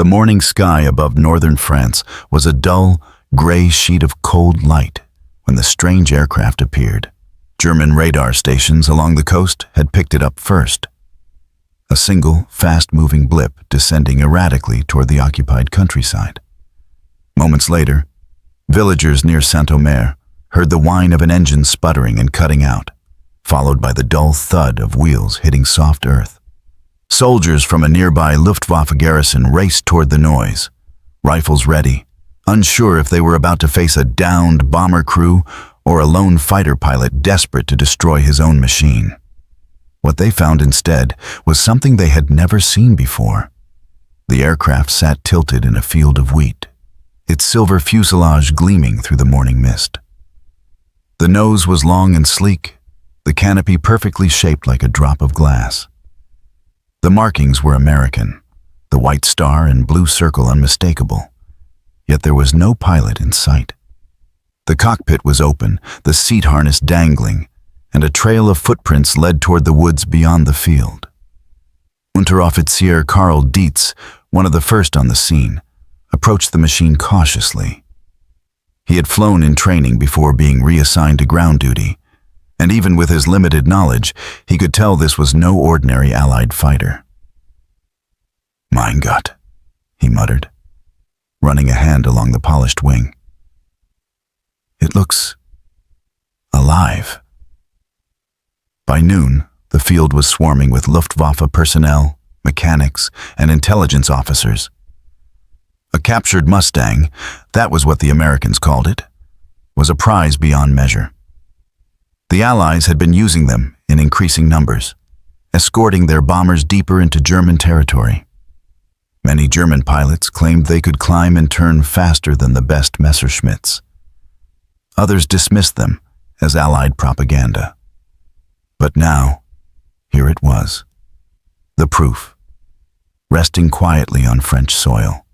The morning sky above northern France was a dull, gray sheet of cold light when the strange aircraft appeared. German radar stations along the coast had picked it up first. A single, fast-moving blip descending erratically toward the occupied countryside. Moments later, villagers near Saint-Omer heard the whine of an engine sputtering and cutting out, followed by the dull thud of wheels hitting soft earth. Soldiers from a nearby Luftwaffe garrison raced toward the noise, rifles ready, unsure if they were about to face a downed bomber crew or a lone fighter pilot desperate to destroy his own machine. What they found instead was something they had never seen before. The aircraft sat tilted in a field of wheat, its silver fuselage gleaming through the morning mist. The nose was long and sleek, the canopy perfectly shaped like a drop of glass. The markings were American, the white star and blue circle unmistakable, yet there was no pilot in sight. The cockpit was open, the seat harness dangling, and a trail of footprints led toward the woods beyond the field. Unteroffizier Karl Dietz, one of the first on the scene, approached the machine cautiously. He had flown in training before being reassigned to ground duty, and even with his limited knowledge, he could tell this was no ordinary Allied fighter. "Mein Gott," he muttered, running a hand along the polished wing. "It looks alive." By noon, the field was swarming with Luftwaffe personnel, mechanics, and intelligence officers. A captured Mustang, that was what the Americans called it, was a prize beyond measure. The Allies had been using them in increasing numbers, escorting their bombers deeper into German territory. Many German pilots claimed they could climb and turn faster than the best Messerschmitts. Others dismissed them as Allied propaganda. But now, here it was, the proof, resting quietly on French soil.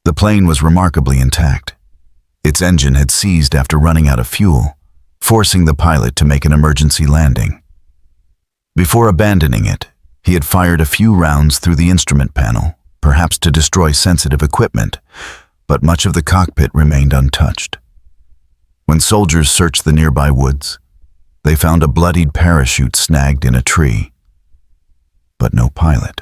The plane was remarkably intact. Its engine had seized after running out of fuel, forcing the pilot to make an emergency landing. Before abandoning it, he had fired a few rounds through the instrument panel, perhaps to destroy sensitive equipment, but much of the cockpit remained untouched. When soldiers searched the nearby woods, they found a bloodied parachute snagged in a tree, but no pilot.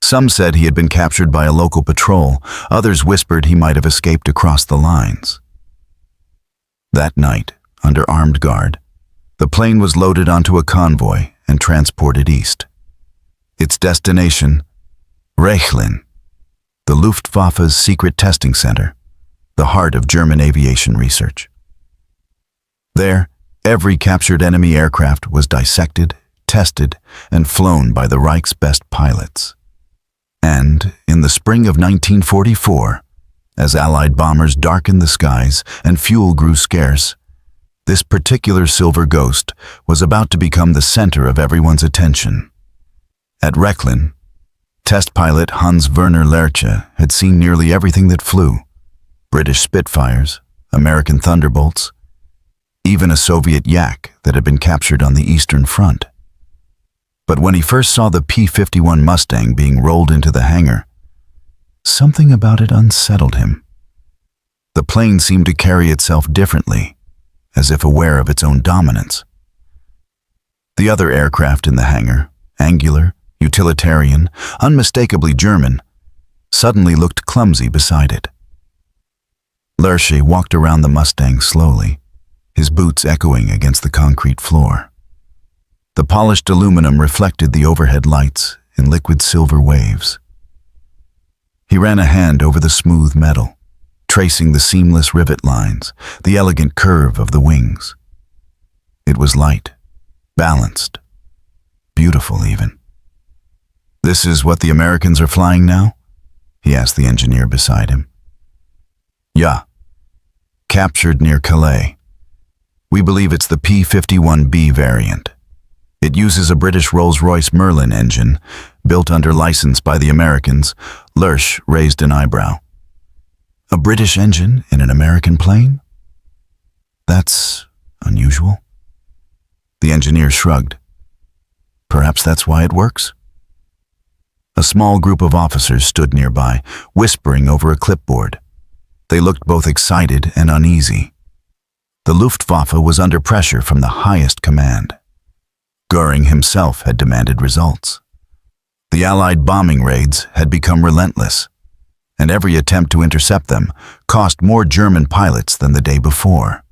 Some said he had been captured by a local patrol, others whispered he might have escaped across the lines. That night, under armed guard, the plane was loaded onto a convoy and transported east. Its destination, Rechlin, the Luftwaffe's secret testing center, the heart of German aviation research. There, every captured enemy aircraft was dissected, tested, and flown by the Reich's best pilots. And, in the spring of 1944, as Allied bombers darkened the skies and fuel grew scarce, this particular silver ghost was about to become the center of everyone's attention. At Rechlin, test pilot Hans-Werner Lerche had seen nearly everything that flew: British Spitfires, American Thunderbolts, even a Soviet Yak that had been captured on the Eastern Front. But when he first saw the P-51 Mustang being rolled into the hangar, something about it unsettled him. The plane seemed to carry itself differently, as if aware of its own dominance. The other aircraft in the hangar, angular, utilitarian, unmistakably German, suddenly looked clumsy beside it. Lerche walked around the Mustang slowly, his boots echoing against the concrete floor. The polished aluminum reflected the overhead lights in liquid silver waves. He ran a hand over the smooth metal, tracing the seamless rivet lines, the elegant curve of the wings. It was light, balanced, beautiful even. "This is what the Americans are flying now?" he asked the engineer beside him. "Yeah. Captured near Calais. We believe it's the P-51B variant. It uses a British Rolls-Royce Merlin engine, built under license by the Americans." Lerche raised an eyebrow. "A British engine in an American plane? That's unusual." The engineer shrugged. "Perhaps that's why it works?" A small group of officers stood nearby, whispering over a clipboard. They looked both excited and uneasy. The Luftwaffe was under pressure from the highest command. Göring himself had demanded results. The Allied bombing raids had become relentless, and every attempt to intercept them cost more German pilots than the day before.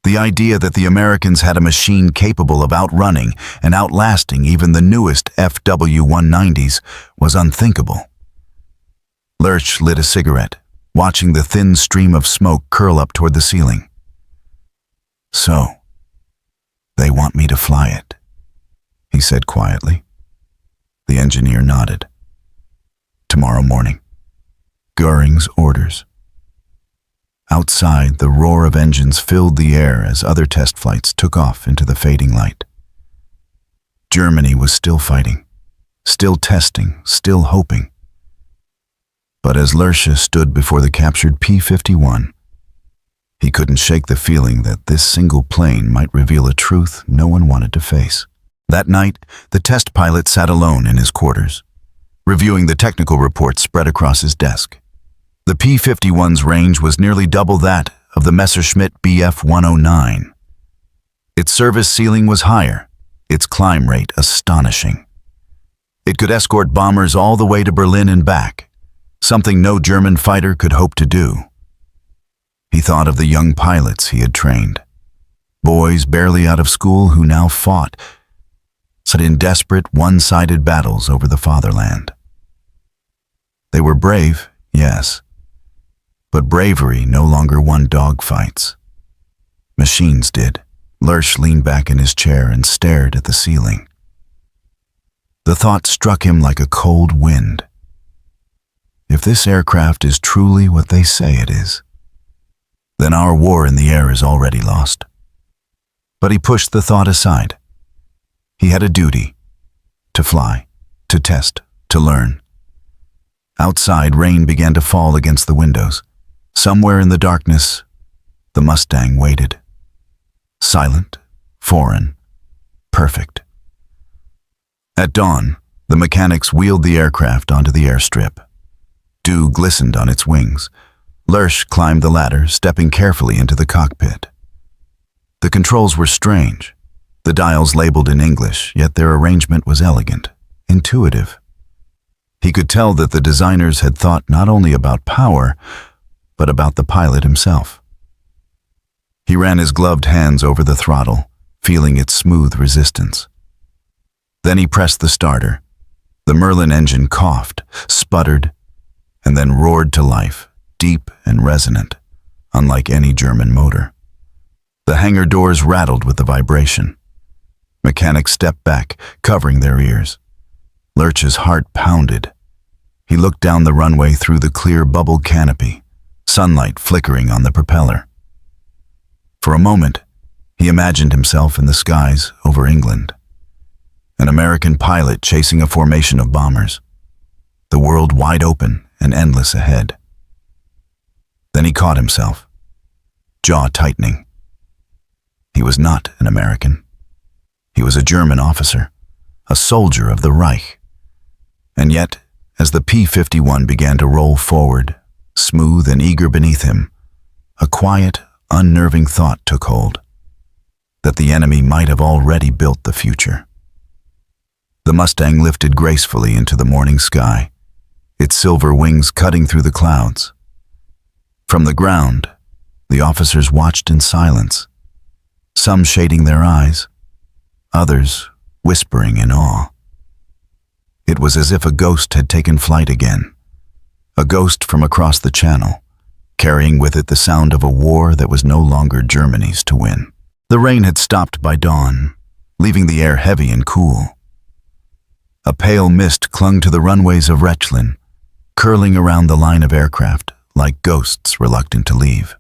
The idea that the Americans had a machine capable of outrunning and outlasting even the newest FW-190s was unthinkable. Lerche lit a cigarette, watching the thin stream of smoke curl up toward the ceiling. "So, they want me to fly it," he said quietly. The engineer nodded. "Tomorrow morning." Göring's orders. Outside, the roar of engines filled the air as other test flights took off into the fading light. Germany was still fighting, still testing, still hoping. But as Lerche stood before the captured P-51, he couldn't shake the feeling that this single plane might reveal a truth no one wanted to face. That night, the test pilot sat alone in his quarters, reviewing the technical reports spread across his desk. The P-51's range was nearly double that of the Messerschmitt Bf 109. Its service ceiling was higher, its climb rate astonishing. It could escort bombers all the way to Berlin and back, something no German fighter could hope to do. He thought of the young pilots he had trained, boys barely out of school who now fought in desperate, one-sided battles over the fatherland. They were brave, yes, but bravery no longer won dogfights. Machines did. Lerche leaned back in his chair and stared at the ceiling. The thought struck him like a cold wind. If this aircraft is truly what they say it is, then our war in the air is already lost. But he pushed the thought aside. He had a duty to fly, to test, to learn. Outside, rain began to fall against the windows. Somewhere in the darkness, the Mustang waited. Silent, foreign, perfect. At dawn, the mechanics wheeled the aircraft onto the airstrip. Dew glistened on its wings. Lerche climbed the ladder, stepping carefully into the cockpit. The controls were strange. The dials labeled in English, yet their arrangement was elegant, intuitive. He could tell that the designers had thought not only about power, but about the pilot himself. He ran his gloved hands over the throttle, feeling its smooth resistance. Then he pressed the starter. The Merlin engine coughed, sputtered, and then roared to life, deep and resonant, unlike any German motor. The hangar doors rattled with the vibration. Mechanics stepped back, covering their ears. Lerche's heart pounded. He looked down the runway through the clear bubble canopy, sunlight flickering on the propeller. For a moment, he imagined himself in the skies over England. An American pilot chasing a formation of bombers. The world wide open and endless ahead. Then he caught himself, jaw tightening. He was not an American. He was a German officer, a soldier of the Reich. And yet, as the P-51 began to roll forward, smooth and eager beneath him, a quiet, unnerving thought took hold, that the enemy might have already built the future. The Mustang lifted gracefully into the morning sky, its silver wings cutting through the clouds. From the ground, the officers watched in silence, some shading their eyes, others whispering in awe. It was as if a ghost had taken flight again, a ghost from across the channel, carrying with it the sound of a war that was no longer Germany's to win. The rain had stopped by dawn, leaving the air heavy and cool. A pale mist clung to the runways of Rechlin, curling around the line of aircraft like ghosts reluctant to leave.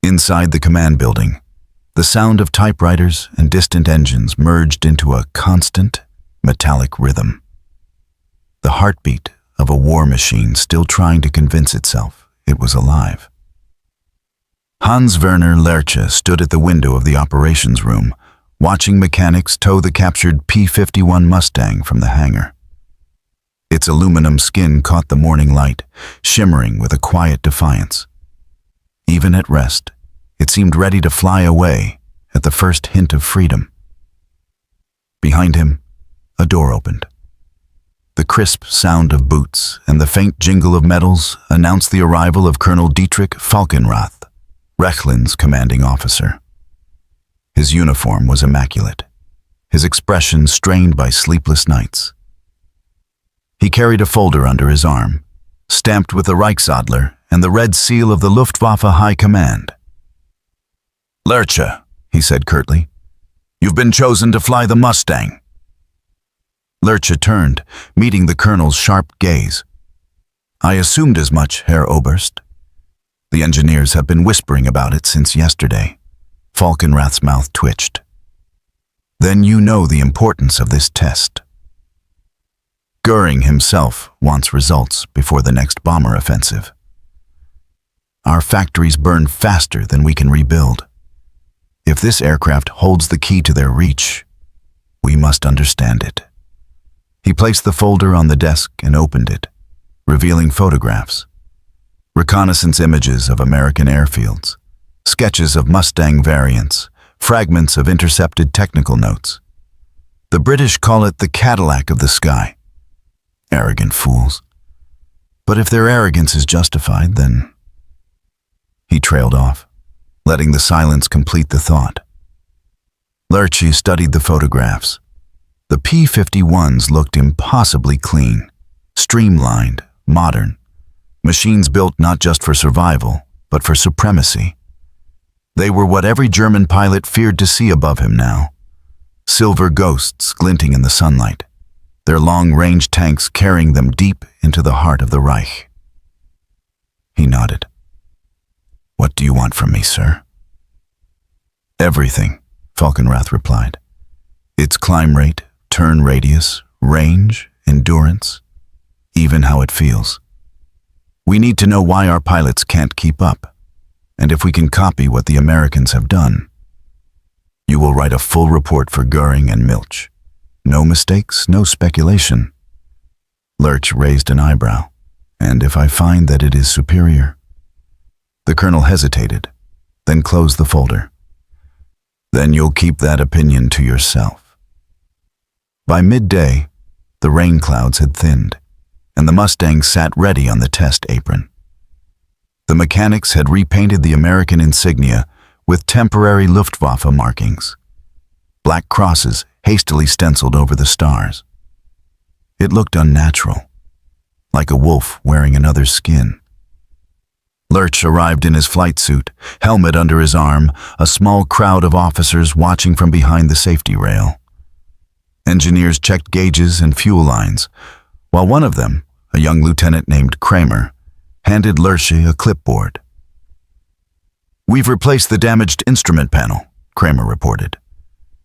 Inside the command building, the sound of typewriters and distant engines merged into a constant, metallic rhythm. The heartbeat of a war machine still trying to convince itself it was alive. Hans-Werner Lerche stood at the window of the operations room, watching mechanics tow the captured P-51 Mustang from the hangar. Its aluminum skin caught the morning light, shimmering with a quiet defiance. Even at rest, it seemed ready to fly away at the first hint of freedom. Behind him, a door opened. The crisp sound of boots and the faint jingle of metals announced the arrival of Colonel Dietrich Falkenrath, Rechlin's commanding officer. His uniform was immaculate, his expression strained by sleepless nights. He carried a folder under his arm, stamped with the Reichsadler and the red seal of the Luftwaffe High Command. "Lerche," he said curtly, "you've been chosen to fly the Mustang." Lerche turned, meeting the colonel's sharp gaze. "I assumed as much, Herr Oberst. The engineers have been whispering about it since yesterday." Falkenrath's mouth twitched. "Then you know the importance of this test. Goering himself wants results before the next bomber offensive. Our factories burn faster than we can rebuild. If this aircraft holds the key to their reach, we must understand it." He placed the folder on the desk and opened it, revealing photographs, reconnaissance images of American airfields, sketches of Mustang variants, fragments of intercepted technical notes. The British call it the Cadillac of the sky. Arrogant fools. But if their arrogance is justified, then... He trailed off, letting the silence complete the thought. Lerche studied the photographs. The P-51s looked impossibly clean, streamlined, modern. Machines built not just for survival, but for supremacy. They were what every German pilot feared to see above him now. Silver ghosts glinting in the sunlight, their long-range tanks carrying them deep into the heart of the Reich. He nodded. "What do you want from me, sir?" "Everything," Falkenrath replied. "Its climb rate, turn radius, range, endurance, even how it feels. We need to know why our pilots can't keep up, and if we can copy what the Americans have done. You will write a full report for Goering and Milch. No mistakes, no speculation." Lerche raised an eyebrow. "And if I find that it is superior?" The colonel hesitated, then closed the folder. "Then you'll keep that opinion to yourself." By midday, the rain clouds had thinned, and the Mustang sat ready on the test apron. The mechanics had repainted the American insignia with temporary Luftwaffe markings, black crosses hastily stenciled over the stars. It looked unnatural, like a wolf wearing another's skin. Lerche arrived in his flight suit, helmet under his arm, a small crowd of officers watching from behind the safety rail. Engineers checked gauges and fuel lines, while one of them, a young lieutenant named Kramer, handed Lerche a clipboard. "We've replaced the damaged instrument panel," Kramer reported,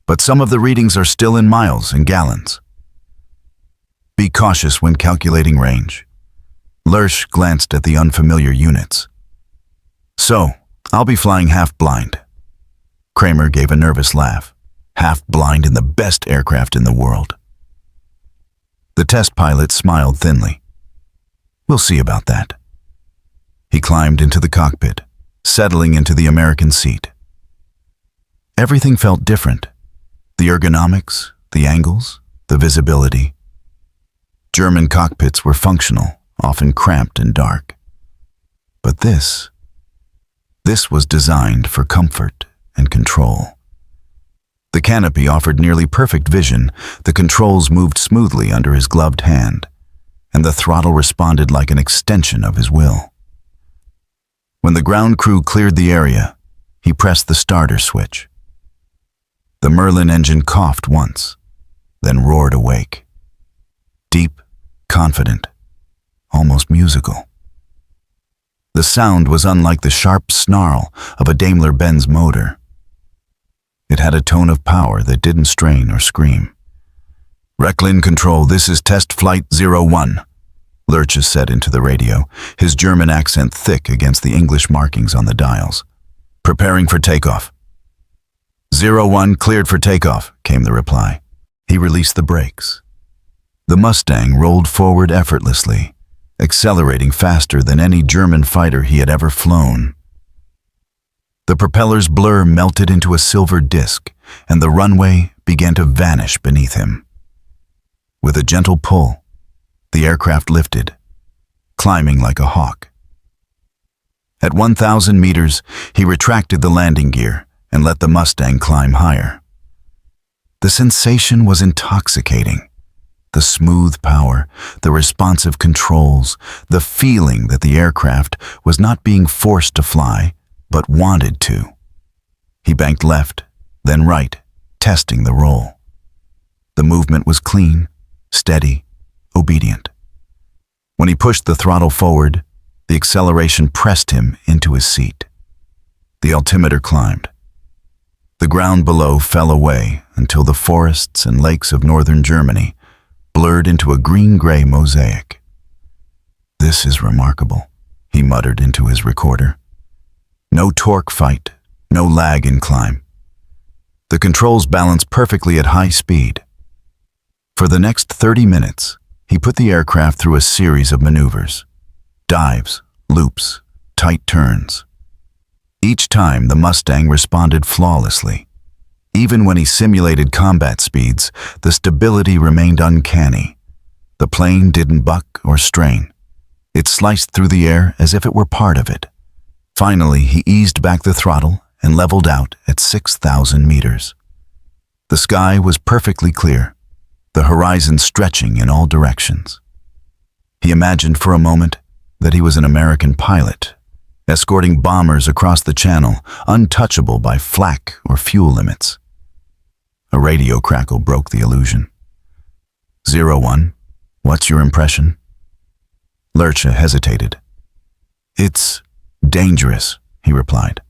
"but some of the readings are still in miles and gallons. Be cautious when calculating range." Lerche glanced at the unfamiliar units. "So, I'll be flying half-blind." Kramer gave a nervous laugh. "Half-blind in the best aircraft in the world." The test pilot smiled thinly. "We'll see about that." He climbed into the cockpit, settling into the American seat. Everything felt different. The ergonomics, the angles, the visibility. German cockpits were functional, often cramped and dark. But this was designed for comfort and control. The canopy offered nearly perfect vision, the controls moved smoothly under his gloved hand, and the throttle responded like an extension of his will. When the ground crew cleared the area, he pressed the starter switch. The Merlin engine coughed once, then roared awake. Deep, confident, almost musical. The sound was unlike the sharp snarl of a Daimler-Benz motor. It had a tone of power that didn't strain or scream. "Rechlin Control, this is Test Flight 01, Lerche said into the radio, his German accent thick against the English markings on the dials. "Preparing for takeoff." 01 cleared for takeoff, came the reply. He released the brakes. The Mustang rolled forward effortlessly, accelerating faster than any German fighter he had ever flown. The propeller's blur melted into a silver disk, and the runway began to vanish beneath him. With a gentle pull, the aircraft lifted, climbing like a hawk. At 1,000 meters, he retracted the landing gear and let the Mustang climb higher. The sensation was intoxicating. The smooth power, the responsive controls, the feeling that the aircraft was not being forced to fly, but wanted to. He banked left, then right, testing the roll. The movement was clean, steady, obedient. When he pushed the throttle forward, the acceleration pressed him into his seat. The altimeter climbed. The ground below fell away until the forests and lakes of northern Germany blurred into a green-gray mosaic. "This is remarkable," he muttered into his recorder. No torque fight, no lag in climb. The controls balanced perfectly at high speed. For the next 30 minutes, he put the aircraft through a series of maneuvers. Dives, loops, tight turns. Each time, the Mustang responded flawlessly. Even when he simulated combat speeds, the stability remained uncanny. The plane didn't buck or strain. It sliced through the air as if it were part of it. Finally, he eased back the throttle and leveled out at 6,000 meters. The sky was perfectly clear, the horizon stretching in all directions. He imagined for a moment that he was an American pilot, escorting bombers across the channel, untouchable by flak or fuel limits. A radio crackle broke the illusion. 01, what's your impression? Lerche hesitated. "It's dangerous," he replied.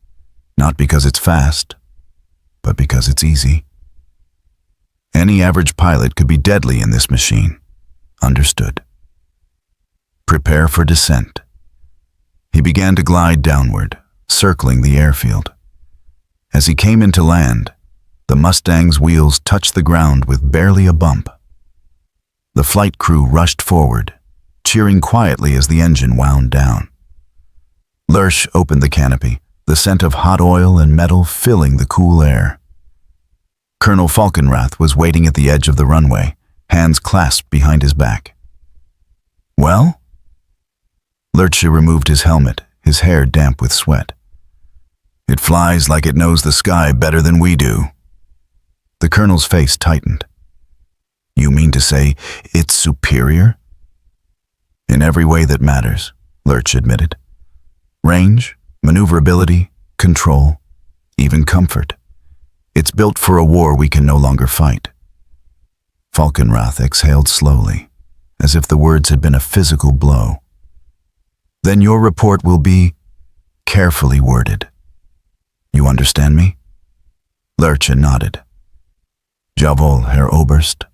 "Not because it's fast, but because it's easy." Any average pilot could be deadly in this machine. Understood. Prepare for descent. He began to glide downward, circling the airfield. As he came into land, the Mustang's wheels touched the ground with barely a bump. The flight crew rushed forward, cheering quietly as the engine wound down. Lerche opened the canopy, the scent of hot oil and metal filling the cool air. Colonel Falkenrath was waiting at the edge of the runway, hands clasped behind his back. "Well?" Lerche removed his helmet, his hair damp with sweat. "It flies like it knows the sky better than we do." The colonel's face tightened. "You mean to say it's superior?" "In every way that matters," Lerche admitted. "Range, maneuverability, control, even comfort. It's built for a war we can no longer fight." Falkenrath exhaled slowly, as if the words had been a physical blow. "Then your report will be carefully worded. You understand me?" Lerche nodded. "Jawohl, Herr Oberst."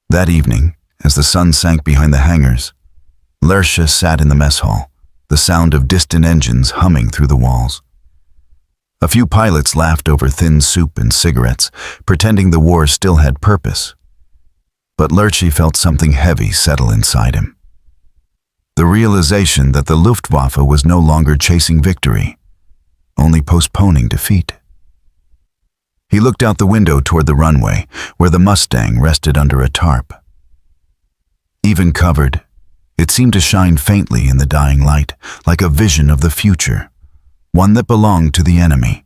That evening, as the sun sank behind the hangars, Lerche sat in the mess hall, the sound of distant engines humming through the walls. A few pilots laughed over thin soup and cigarettes, pretending the war still had purpose. But Lerche felt something heavy settle inside him. The realization that the Luftwaffe was no longer chasing victory, only postponing defeat. He looked out the window toward the runway, where the Mustang rested under a tarp. Even covered, it seemed to shine faintly in the dying light, like a vision of the future, one that belonged to the enemy.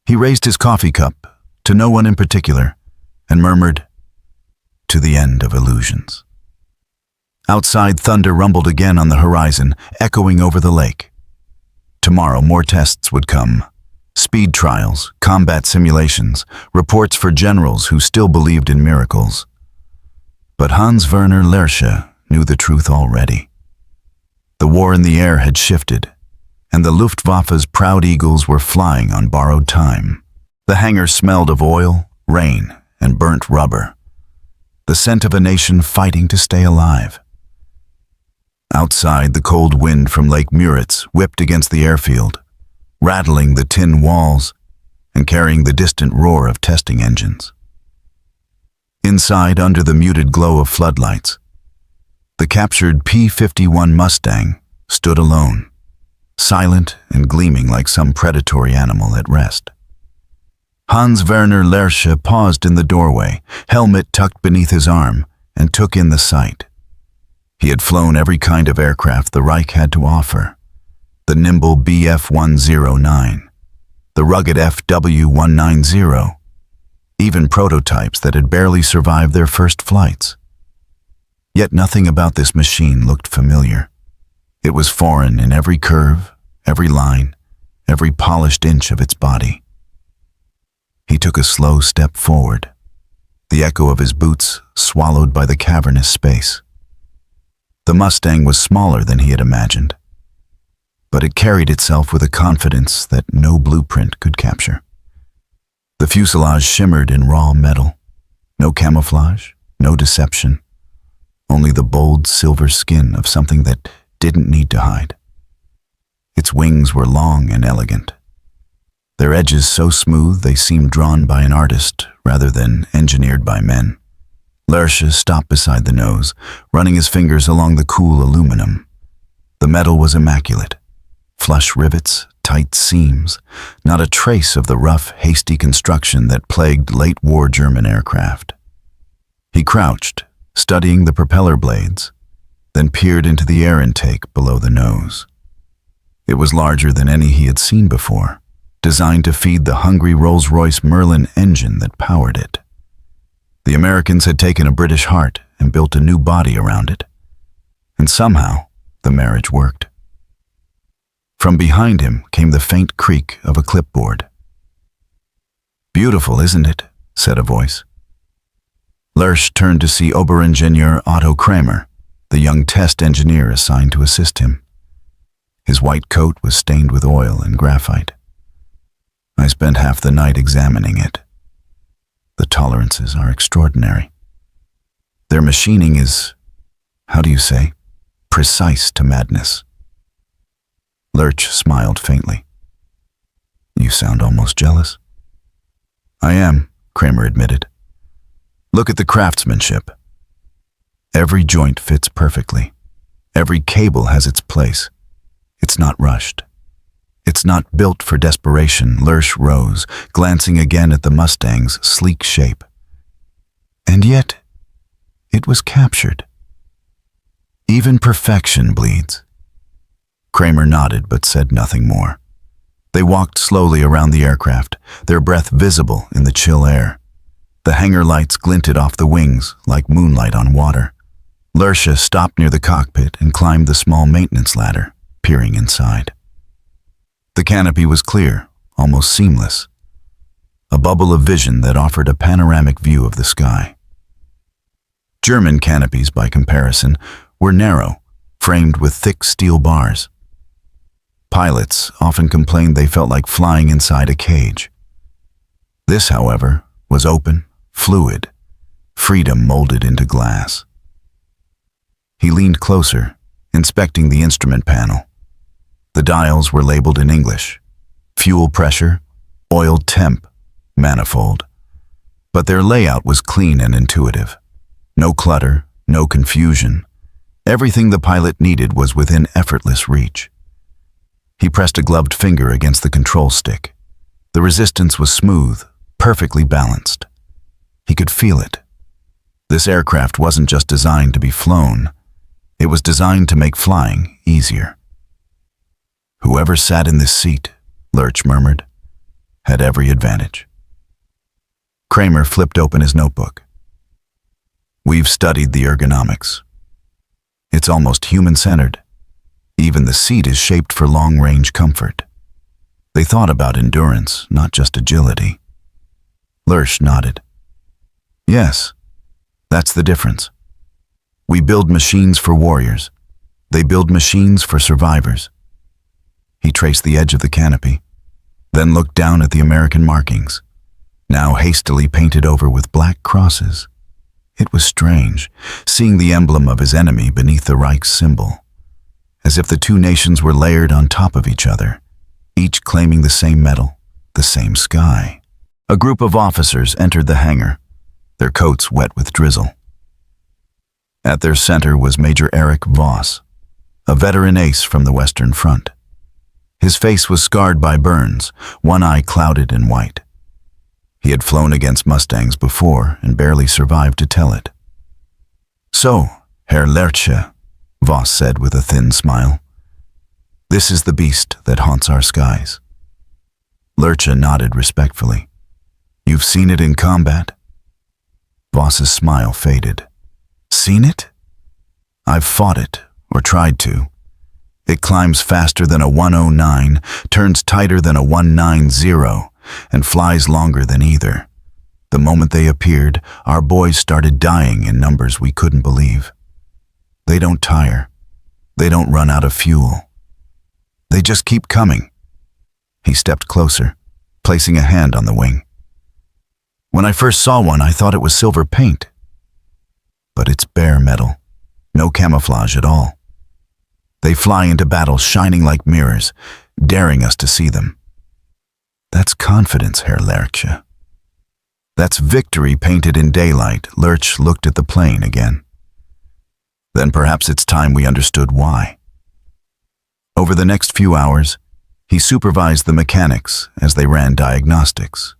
He raised his coffee cup, to no one in particular, and murmured, "To the end of illusions." Outside, thunder rumbled again on the horizon, echoing over the lake. Tomorrow, more tests would come. Speed trials, combat simulations, reports for generals who still believed in miracles. But Hans-Werner Lerche knew the truth already. The war in the air had shifted, and the Luftwaffe's proud eagles were flying on borrowed time. The hangar smelled of oil, rain, and burnt rubber, the scent of a nation fighting to stay alive. Outside, the cold wind from Lake Müritz whipped against the airfield, rattling the tin walls and carrying the distant roar of testing engines. Inside, under the muted glow of floodlights, the captured P-51 Mustang stood alone, silent and gleaming like some predatory animal at rest. Hans-Werner Lerche paused in the doorway, helmet tucked beneath his arm, and took in the sight. He had flown every kind of aircraft the Reich had to offer. The nimble Bf-109, the rugged FW-190, even prototypes that had barely survived their first flights. Yet nothing about this machine looked familiar. It was foreign in every curve, every line, every polished inch of its body. He took a slow step forward, the echo of his boots swallowed by the cavernous space. The Mustang was smaller than he had imagined, but it carried itself with a confidence that no blueprint could capture. The fuselage shimmered in raw metal. No camouflage, no deception, only the bold silver skin of something that didn't need to hide. Its wings were long and elegant, their edges so smooth they seemed drawn by an artist rather than engineered by men. Lerche stopped beside the nose, running his fingers along the cool aluminum. The metal was immaculate. Flush rivets, tight seams, not a trace of the rough, hasty construction that plagued late-war German aircraft. He crouched, studying the propeller blades, then peered into the air intake below the nose. It was larger than any he had seen before, designed to feed the hungry Rolls-Royce Merlin engine that powered it. The Americans had taken a British heart and built a new body around it. And somehow, the marriage worked. From behind him came the faint creak of a clipboard. "Beautiful, isn't it?" said a voice. Lerche turned to see Oberingenieur Otto Kramer, the young test engineer assigned to assist him. His white coat was stained with oil and graphite. "I spent half the night examining it. The tolerances are extraordinary. Their machining is, how do you say, precise to madness." Lerche smiled faintly. "You sound almost jealous." "I am," Kramer admitted. "Look at the craftsmanship. Every joint fits perfectly. Every cable has its place. It's not rushed. It's not built for desperation." Lerche rose, glancing again at the Mustang's sleek shape. "And yet, it was captured. Even perfection bleeds." Kramer nodded but said nothing more. They walked slowly around the aircraft, their breath visible in the chill air. The hangar lights glinted off the wings like moonlight on water. Lerche stopped near the cockpit and climbed the small maintenance ladder, peering inside. The canopy was clear, almost seamless, a bubble of vision that offered a panoramic view of the sky. German canopies, by comparison, were narrow, framed with thick steel bars. Pilots often complained they felt like flying inside a cage. This, however, was open, fluid, freedom molded into glass. He leaned closer, inspecting the instrument panel. The dials were labeled in English: fuel pressure, oil temp, manifold. But their layout was clean and intuitive. No clutter, no confusion. Everything the pilot needed was within effortless reach. He pressed a gloved finger against the control stick. The resistance was smooth, perfectly balanced. He could feel it. This aircraft wasn't just designed to be flown. It was designed to make flying easier. "Whoever sat in this seat," Lerche murmured, "had every advantage." Kramer flipped open his notebook. "We've studied the ergonomics. It's almost human-centered. Even the seat is shaped for long-range comfort. They thought about endurance, not just agility." Lerche nodded. "Yes, that's the difference. We build machines for warriors. They build machines for survivors." He traced the edge of the canopy, then looked down at the American markings, now hastily painted over with black crosses. It was strange, seeing the emblem of his enemy beneath the Reich's symbol, as if the two nations were layered on top of each other, each claiming the same metal, the same sky. A group of officers entered the hangar. their coats wet with drizzle. At their center was Major Erich Voss, a veteran ace from the Western Front. His face was scarred by burns, one eye clouded and white. He had flown against Mustangs before and barely survived to tell it. "So, Herr Lerche," Voss said with a thin smile, "this is the beast that haunts our skies." Lerche nodded respectfully. "You've seen it in combat?" Voss's smile faded. "Seen it? I've fought it, or tried to. It climbs faster than a 109, turns tighter than a 190, and flies longer than either. The moment they appeared, our boys started dying in numbers we couldn't believe. They don't tire. They don't run out of fuel. They just keep coming." He stepped closer, placing a hand on the wing. "When I first saw one, I thought it was silver paint. But it's bare metal, no camouflage at all. They fly into battle shining like mirrors, daring us to see them. That's confidence, Herr Lerche. That's victory painted in daylight." Lerche looked at the plane again. "Then perhaps it's time we understood why." Over the next few hours, he supervised the mechanics as they ran diagnostics.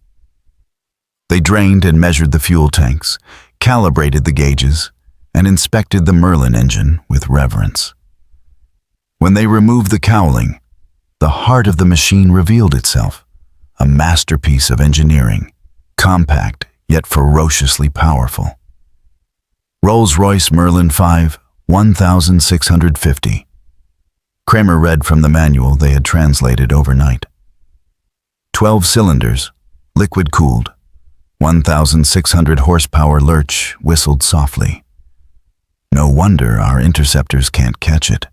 They drained and measured the fuel tanks, calibrated the gauges, and inspected the Merlin engine with reverence. When they removed the cowling, the heart of the machine revealed itself, a masterpiece of engineering, compact yet ferociously powerful. Rolls-Royce Merlin 5, 1650. Kramer read from the manual they had translated overnight. 12 cylinders, liquid-cooled, 1,600 horsepower. Lerche whistled softly. "No wonder our interceptors can't catch it."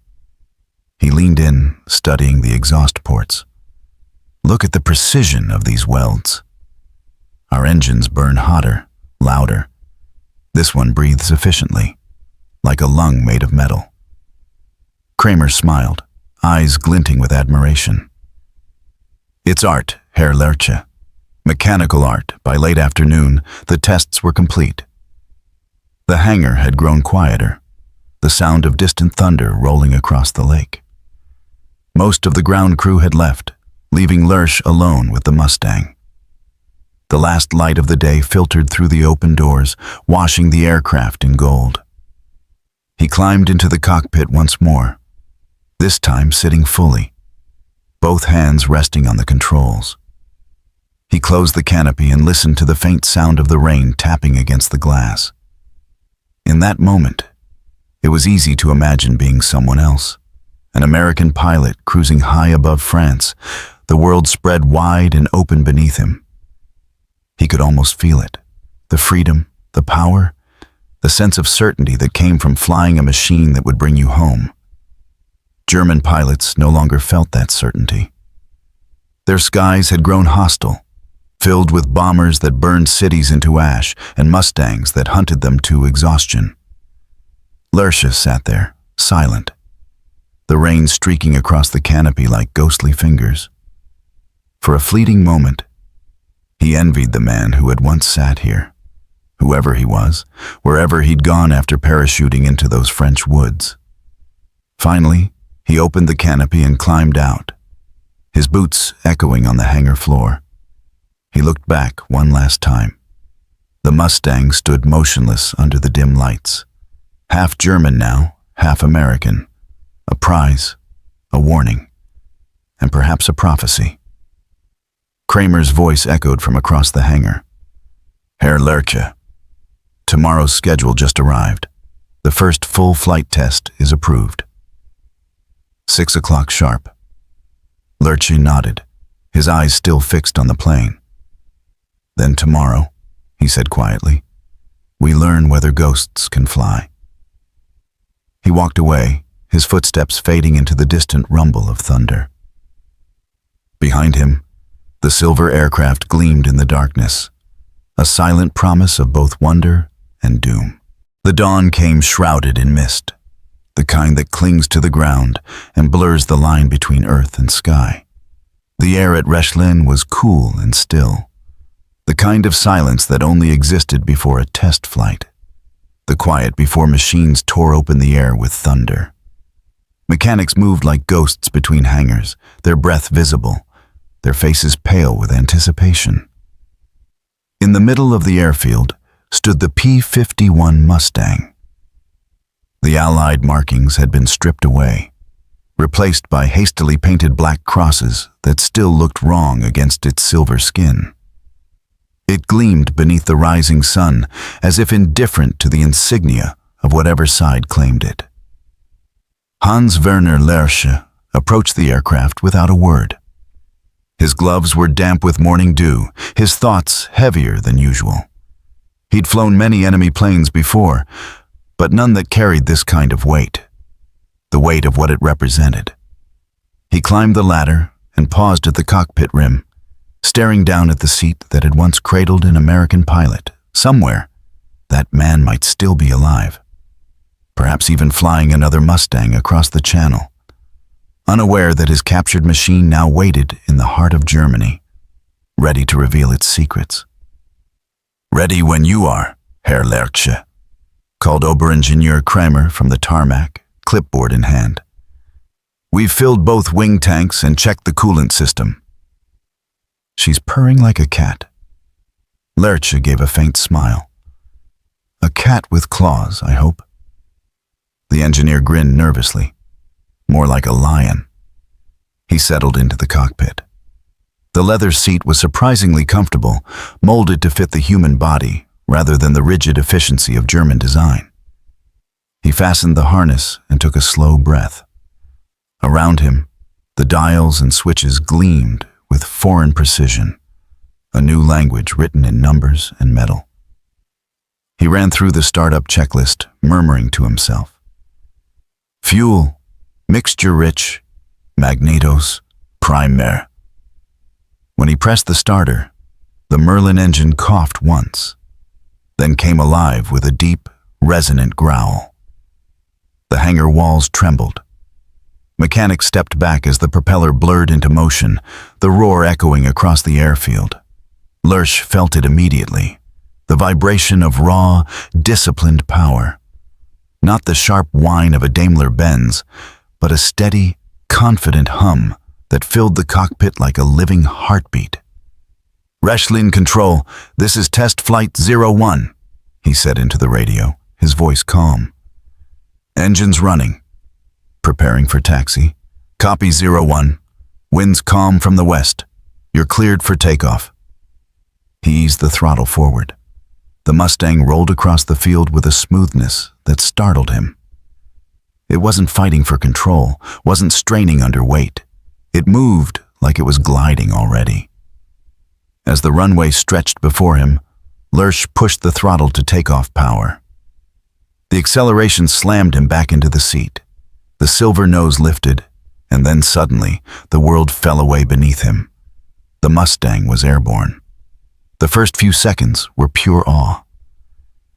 He leaned in, studying the exhaust ports. "Look at the precision of these welds. Our engines burn hotter, louder. This one breathes efficiently, like a lung made of metal." Kramer smiled, eyes glinting with admiration. "It's art, Herr Lerche. Mechanical art." By late afternoon, the tests were complete. The hangar had grown quieter, the sound of distant thunder rolling across the lake. Most of the ground crew had left, leaving Lerche alone with the Mustang. The last light of the day filtered through the open doors, washing the aircraft in gold. He climbed into the cockpit once more, this time sitting fully, both hands resting on the controls. He closed the canopy and listened to the faint sound of the rain tapping against the glass. In that moment, it was easy to imagine being someone else, an American pilot cruising high above France, the world spread wide and open beneath him. He could almost feel it, the freedom, the power, the sense of certainty that came from flying a machine that would bring you home. German pilots no longer felt that certainty. Their skies had grown hostile, filled with bombers that burned cities into ash and Mustangs that hunted them to exhaustion. Lerche sat there, silent, the rain streaking across the canopy like ghostly fingers. For a fleeting moment, he envied the man who had once sat here, whoever he was, wherever he'd gone after parachuting into those French woods. Finally, he opened the canopy and climbed out, his boots echoing on the hangar floor. He looked back one last time. The Mustang stood motionless under the dim lights, half German now, half American, a prize, a warning, and perhaps a prophecy. Kramer's voice echoed from across the hangar. "Herr Lerche, tomorrow's schedule just arrived. The first full flight test is approved." 6 o'clock sharp. Lerche nodded, his eyes still fixed on the plane. "Then tomorrow," he said quietly, "we learn whether ghosts can fly." He walked away, his footsteps fading into the distant rumble of thunder. Behind him, the silver aircraft gleamed in the darkness, a silent promise of both wonder and doom. The dawn came shrouded in mist, the kind that clings to the ground and blurs the line between earth and sky. The air at Rechlin was cool and still, The kind of silence that only existed before a test flight. The quiet before machines tore open the air with thunder. Mechanics moved like ghosts between hangars, their breath visible, their faces pale with anticipation. In the middle of the airfield stood the P-51 Mustang. The Allied markings had been stripped away, replaced by hastily painted black crosses that still looked wrong against its silver skin. It gleamed beneath the rising sun, as if indifferent to the insignia of whatever side claimed it. Hans-Werner Lerche approached the aircraft without a word. His gloves were damp with morning dew, his thoughts heavier than usual. He'd flown many enemy planes before, but none that carried this kind of weight, the weight of what it represented. He climbed the ladder and paused at the cockpit rim, staring down at the seat that had once cradled an American pilot. Somewhere, that man might still be alive, perhaps even flying another Mustang across the channel, unaware that his captured machine now waited in the heart of Germany, ready to reveal its secrets. "Ready when you are, Herr Lerche," called Oberingenieur Kramer from the tarmac, clipboard in hand. "We've filled both wing tanks and checked the coolant system." "She's purring like a cat." Lerche gave a faint smile. "A cat with claws, I hope." The engineer grinned nervously. "More like a lion." He settled into the cockpit. The leather seat was surprisingly comfortable, molded to fit the human body rather than the rigid efficiency of German design. He fastened the harness and took a slow breath. Around him, the dials and switches gleamed with foreign precision, a new language written in numbers and metal. He ran through the startup checklist, murmuring to himself. Fuel, mixture rich, magnetos, primer. When he pressed the starter, the Merlin engine coughed once, then came alive with a deep, resonant growl. The hangar walls trembled. Mechanics stepped back as the propeller blurred into motion, the roar echoing across the airfield. Lerche felt it immediately, the vibration of raw, disciplined power. Not the sharp whine of a Daimler-Benz, but a steady, confident hum that filled the cockpit like a living heartbeat. "Rechlin Control, this is Test Flight 01, he said into the radio, his voice calm. "Engines running. Preparing for taxi. Copy 01. Winds calm from the west. You're cleared for takeoff." He eased the throttle forward. The Mustang rolled across the field with a smoothness that startled him. It wasn't fighting for control, wasn't straining under weight. It moved like it was gliding already. As the runway stretched before him, Lerche pushed the throttle to takeoff power. The acceleration slammed him back into the seat. The silver nose lifted, and then suddenly, the world fell away beneath him. The Mustang was airborne. The first few seconds were pure awe.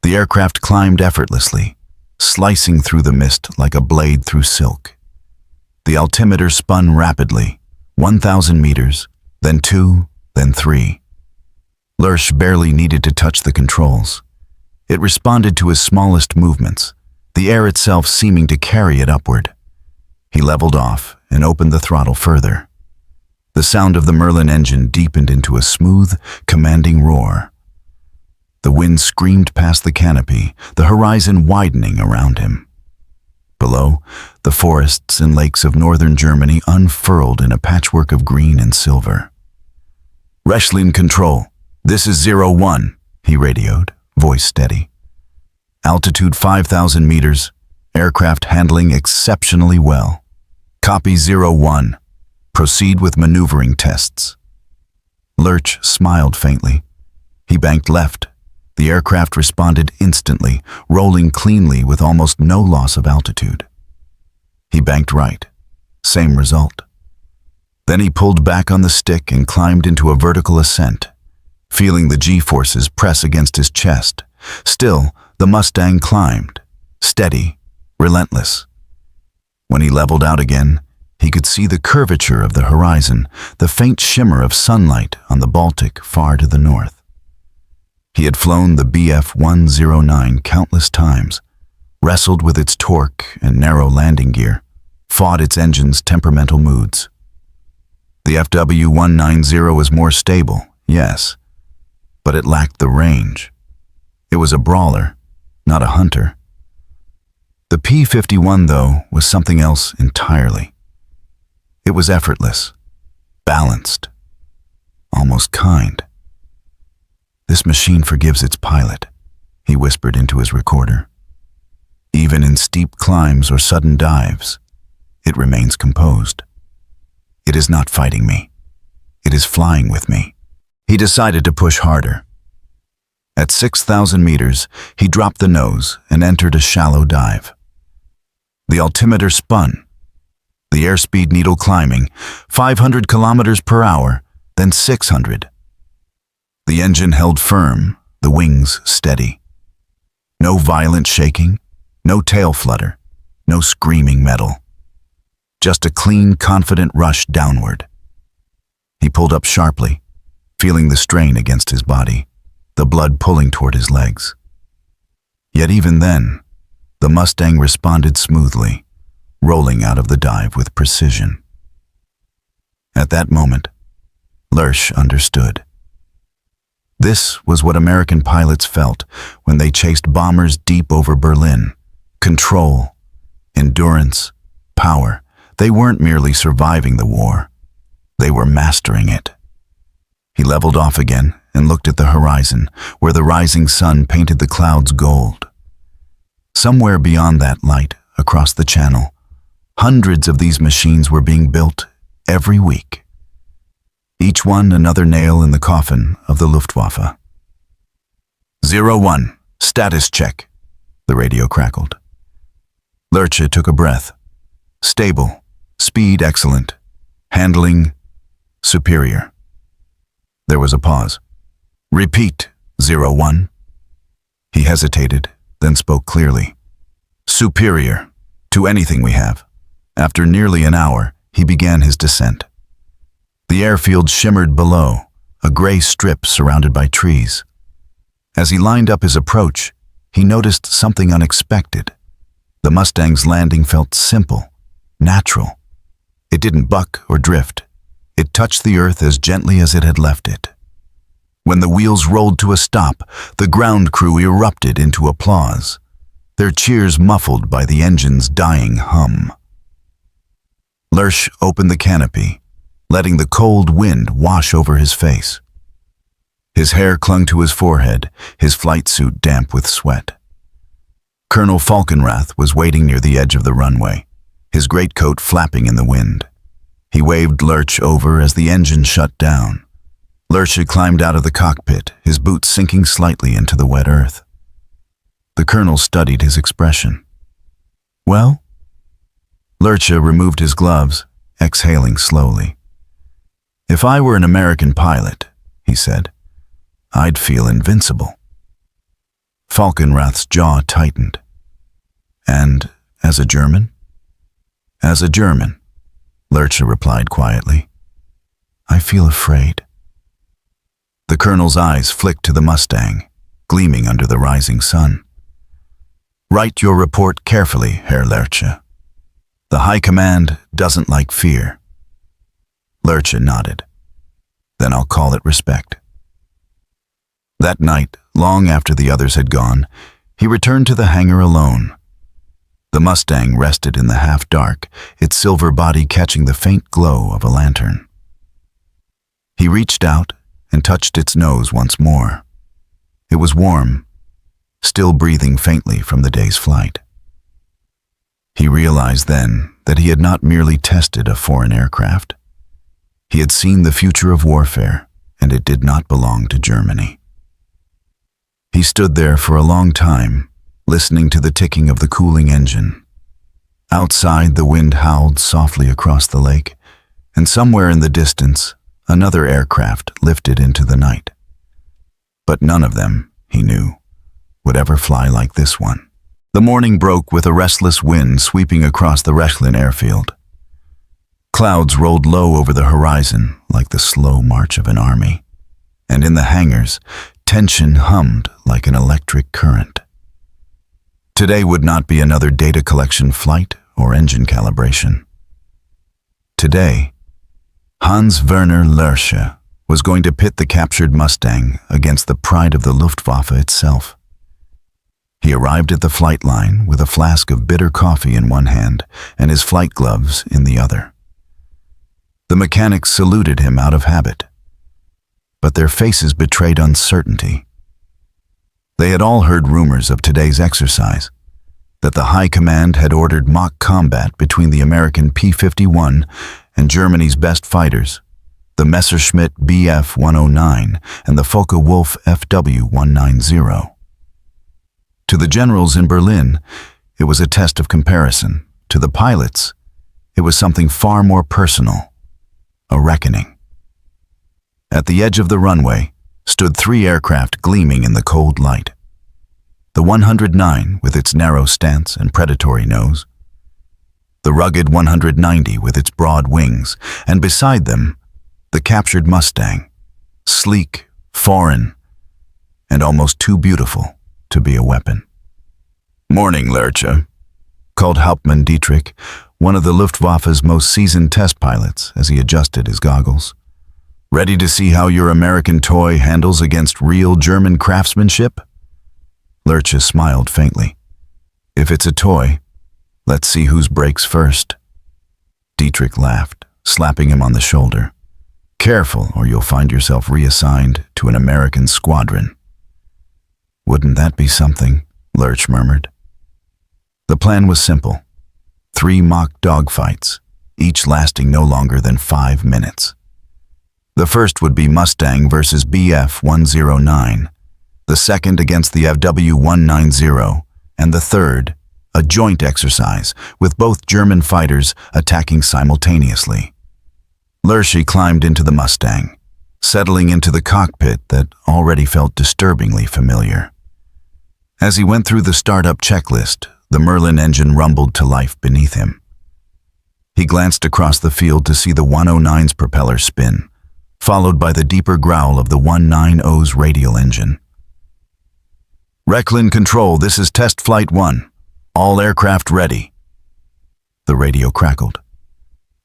The aircraft climbed effortlessly, slicing through the mist like a blade through silk. The altimeter spun rapidly, 1,000 meters, then 2, then 3. Lerche barely needed to touch the controls. It responded to his smallest movements, the air itself seeming to carry it upward. He leveled off and opened the throttle further. The sound of the Merlin engine deepened into a smooth, commanding roar. The wind screamed past the canopy, the horizon widening around him. Below, the forests and lakes of northern Germany unfurled in a patchwork of green and silver. "Rechlin Control, this is 01, he radioed, voice steady. "Altitude 5,000 meters, aircraft handling exceptionally well. Copy 01. Proceed with maneuvering tests." Lerche smiled faintly. He banked left. The aircraft responded instantly, rolling cleanly with almost no loss of altitude. He banked right. Same result. Then he pulled back on the stick and climbed into a vertical ascent, feeling the G-forces press against his chest. Still, the Mustang climbed, steady, relentless. When he leveled out again, he could see the curvature of the horizon, the faint shimmer of sunlight on the Baltic far to the north. He had flown the Bf-109 countless times, wrestled with its torque and narrow landing gear, fought its engine's temperamental moods. The FW-190 was more stable, yes, but it lacked the range. It was a brawler, not a hunter. The P-51, though, was something else entirely. It was effortless, balanced, almost kind. "This machine forgives its pilot," he whispered into his recorder. "Even in steep climbs or sudden dives, it remains composed. It is not fighting me. It is flying with me." He decided to push harder. At 6,000 meters, he dropped the nose and entered a shallow dive. The altimeter spun, the airspeed needle climbing, 500 kilometers per hour, then 600. The engine held firm, the wings steady. No violent shaking, no tail flutter, no screaming metal. Just a clean, confident rush downward. He pulled up sharply, feeling the strain against his body, the blood pulling toward his legs. Yet even then, the Mustang responded smoothly, rolling out of the dive with precision. At that moment, Lerche understood. This was what American pilots felt when they chased bombers deep over Berlin. Control, endurance, power. They weren't merely surviving the war. They were mastering it. He leveled off again and looked at the horizon, where the rising sun painted the clouds gold. Somewhere beyond that light, across the channel, hundreds of these machines were being built every week. Each one another nail in the coffin of the Luftwaffe. 01, status check, the radio crackled. Lerche took a breath. Stable, speed excellent, handling superior. There was a pause. Repeat, 01. He hesitated, then spoke clearly. Superior, to anything we have. After nearly an hour, he began his descent. The airfield shimmered below, a gray strip surrounded by trees. As he lined up his approach, he noticed something unexpected. The Mustang's landing felt simple, natural. It didn't buck or drift. It touched the earth as gently as it had left it. When the wheels rolled to a stop, the ground crew erupted into applause, their cheers muffled by the engine's dying hum. Lerche opened the canopy, letting the cold wind wash over his face. His hair clung to his forehead, his flight suit damp with sweat. Colonel Falkenrath was waiting near the edge of the runway, his greatcoat flapping in the wind. He waved Lerche over as the engine shut down. Lerche climbed out of the cockpit, his boots sinking slightly into the wet earth. The colonel studied his expression. "Well?" Lerche removed his gloves, exhaling slowly. "If I were an American pilot," he said, "I'd feel invincible." Falkenrath's jaw tightened. "And as a German?" "As a German," Lerche replied quietly, "I feel afraid." The colonel's eyes flicked to the Mustang, gleaming under the rising sun. "Write your report carefully, Herr Lerche. The High Command doesn't like fear." Lerche nodded. "Then I'll call it respect." That night, long after the others had gone, he returned to the hangar alone. The Mustang rested in the half-dark, its silver body catching the faint glow of a lantern. He reached out and touched its nose once more. It was warm, still breathing faintly from the day's flight. He realized then that he had not merely tested a foreign aircraft. He had seen the future of warfare, and it did not belong to Germany. He stood there for a long time, listening to the ticking of the cooling engine. Outside, the wind howled softly across the lake, and somewhere in the distance, another aircraft lifted into the night. But none of them, he knew, would ever fly like this one. The morning broke with a restless wind sweeping across the Rechlin airfield. Clouds rolled low over the horizon like the slow march of an army, and in the hangars, Tension hummed like an electric current. Today would not be another data collection flight or engine calibration. Today, Hans-Werner Lerche was going to pit the captured Mustang against the pride of the Luftwaffe itself. He arrived at the flight line with a flask of bitter coffee in one hand and his flight gloves in the other. The mechanics saluted him out of habit, but their faces betrayed uncertainty. They had all heard rumors of today's exercise, that the High Command had ordered mock combat between the American P-51 and Germany's best fighters, the Messerschmitt Bf-109 and the Focke-Wulf FW-190. To the generals in Berlin, it was a test of comparison. To the pilots, it was something far more personal, a reckoning. At the edge of the runway stood 3 aircraft gleaming in the cold light. The 109 with its narrow stance and predatory nose, the rugged 190 with its broad wings, and beside them, the captured Mustang, sleek, foreign, and almost too beautiful to be a weapon. "Morning, Lerche," called Hauptmann Dietrich, one of the Luftwaffe's most seasoned test pilots, as he adjusted his goggles. "Ready to see how your American toy handles against real German craftsmanship?" Lerche smiled faintly. "If it's a toy, let's see whose breaks first." Dietrich laughed, slapping him on the shoulder. "Careful, or you'll find yourself reassigned to an American squadron." "Wouldn't that be something?" Lerche murmured. The plan was simple. 3 mock dogfights, each lasting no longer than 5 minutes. The first would be Mustang versus Bf-109, the second against the FW-190, and the third, a joint exercise with both German fighters attacking simultaneously. Lerche climbed into the Mustang, settling into the cockpit that already felt disturbingly familiar. As he went through the startup checklist, the Merlin engine rumbled to life beneath him. He glanced across the field to see the 109's propeller spin, followed by the deeper growl of the 190's radial engine. "Rechlin Control, this is Test Flight 1. All aircraft ready." The radio crackled.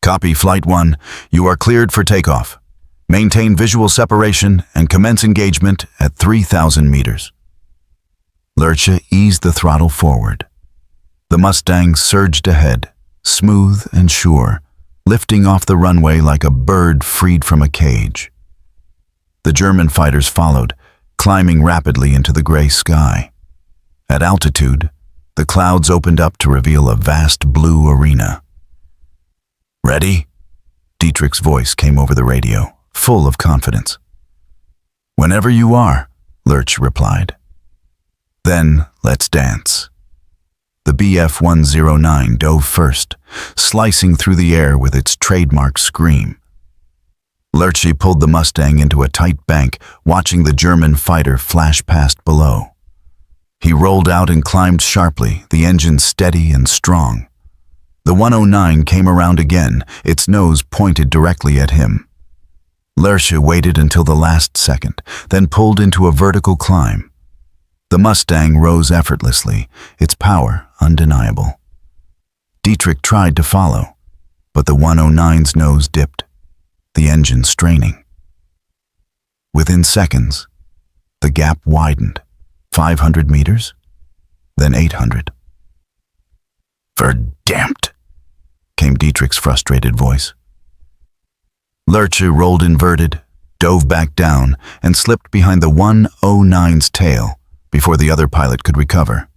"Copy, Flight 1. You are cleared for takeoff. Maintain visual separation and commence engagement at 3,000 meters." Lerche eased the throttle forward. The Mustang surged ahead, smooth and sure, lifting off the runway like a bird freed from a cage. The German fighters followed, climbing rapidly into the gray sky. At altitude, the clouds opened up to reveal a vast blue arena. "Ready?" Dietrich's voice came over the radio, full of confidence. "Whenever you are," Lerche replied. "Then let's dance." The Bf-109 dove first, slicing through the air with its trademark scream. Lerche pulled the Mustang into a tight bank, watching the German fighter flash past below. He rolled out and climbed sharply, the engine steady and strong. The 109 came around again, its nose pointed directly at him. Lerche waited until the last second, then pulled into a vertical climb. The Mustang rose effortlessly, its power undeniable. Dietrich tried to follow, but the 109's nose dipped, the engine straining. Within seconds, the gap widened, 500 meters, then 800. "Verdammt," came Dietrich's frustrated voice. Lerche rolled inverted, dove back down, and slipped behind the 109's tail before the other pilot could recover.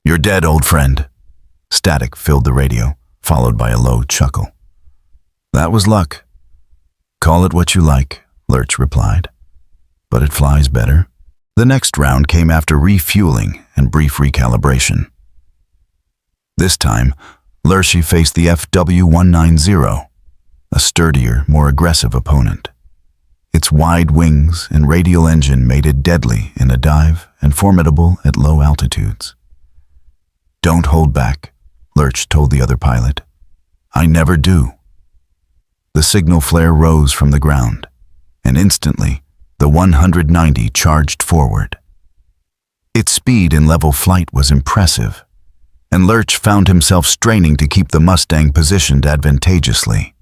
"You're dead, old friend." Static filled the radio, followed by a low chuckle. "That was luck." "Call it what you like," Lerche replied. "But it flies better." The next round came after refueling and brief recalibration. This time, Lerche faced the FW-190, a sturdier, more aggressive opponent. Its wide wings and radial engine made it deadly in a dive and formidable at low altitudes. "Don't hold back," Lerche told the other pilot. "I never do." The signal flare rose from the ground, and instantly, the 190 charged forward. Its speed in level flight was impressive, and Lerche found himself straining to keep the Mustang positioned advantageously.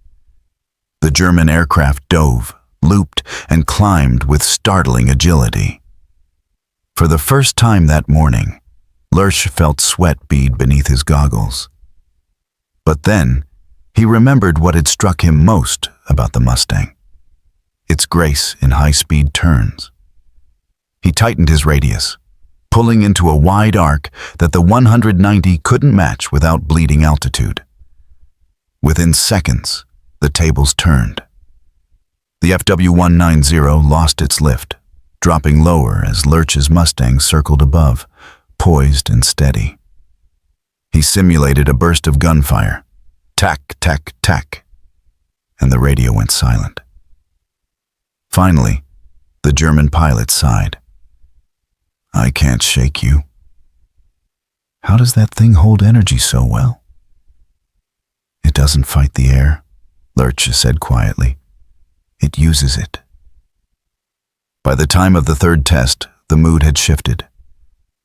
The German aircraft dove, looped, and climbed with startling agility. For the first time that morning, Lerche felt sweat bead beneath his goggles. But then, he remembered what had struck him most about the Mustang: its grace in high-speed turns. He tightened his radius, pulling into a wide arc that the 190 couldn't match without bleeding altitude. Within seconds, the tables turned. The FW-190 lost its lift, dropping lower as Lerche's Mustang circled above, poised and steady. He simulated a burst of gunfire. Tack, tack, tack, and the radio went silent. Finally, the German pilot sighed. "I can't shake you." "How does that thing hold energy so well?" "It doesn't fight the air," Lerche said quietly. "It uses it." By the time of the third test, the mood had shifted.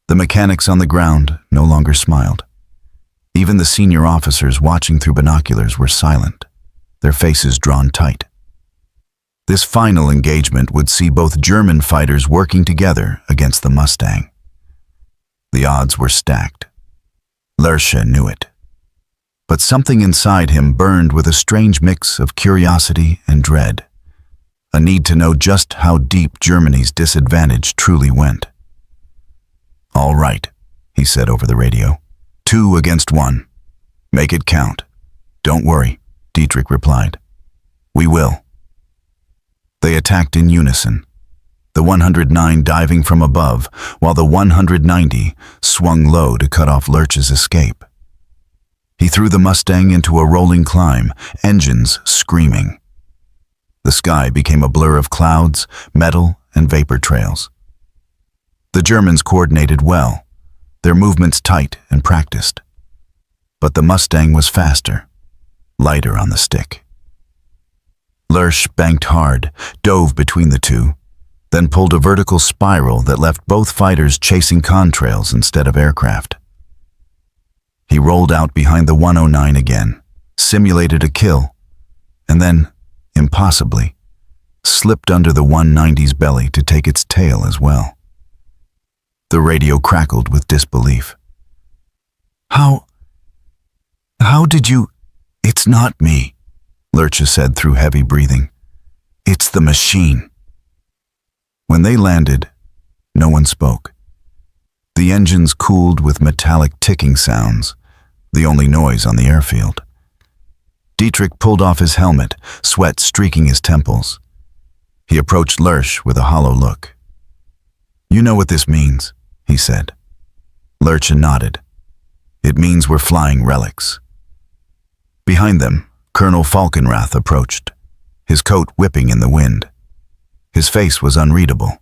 The mechanics on the ground no longer smiled. Even the senior officers watching through binoculars were silent, their faces drawn tight. This final engagement would see both German fighters working together against the Mustang. The odds were stacked. Lerche knew it. But something inside him burned with a strange mix of curiosity and dread, a need to know just how deep Germany's disadvantage truly went. "All right," he said over the radio. 2 against 1. Make it count." "Don't worry," Dietrich replied. "We will." They attacked in unison, the 109 diving from above, while the 190 swung low to cut off Lerche's escape. He threw the Mustang into a rolling climb, engines screaming. The sky became a blur of clouds, metal, and vapor trails. The Germans coordinated well, their movements tight and practiced. But the Mustang was faster, lighter on the stick. Lerche banked hard, dove between the two, then pulled a vertical spiral that left both fighters chasing contrails instead of aircraft. He rolled out behind the 109 again, simulated a kill, and then, impossibly, slipped under the 190's belly to take its tail as well. The radio crackled with disbelief. How did you—" "It's not me," Lerche said through heavy breathing. "It's the machine." When they landed, no one spoke. The engines cooled with metallic ticking sounds, the only noise on the airfield. Dietrich pulled off his helmet, sweat streaking his temples. He approached Lerche with a hollow look. "You know what this means," he said. Lerche nodded. "It means we're flying relics." Behind them, Colonel Falkenrath approached, his coat whipping in the wind. His face was unreadable.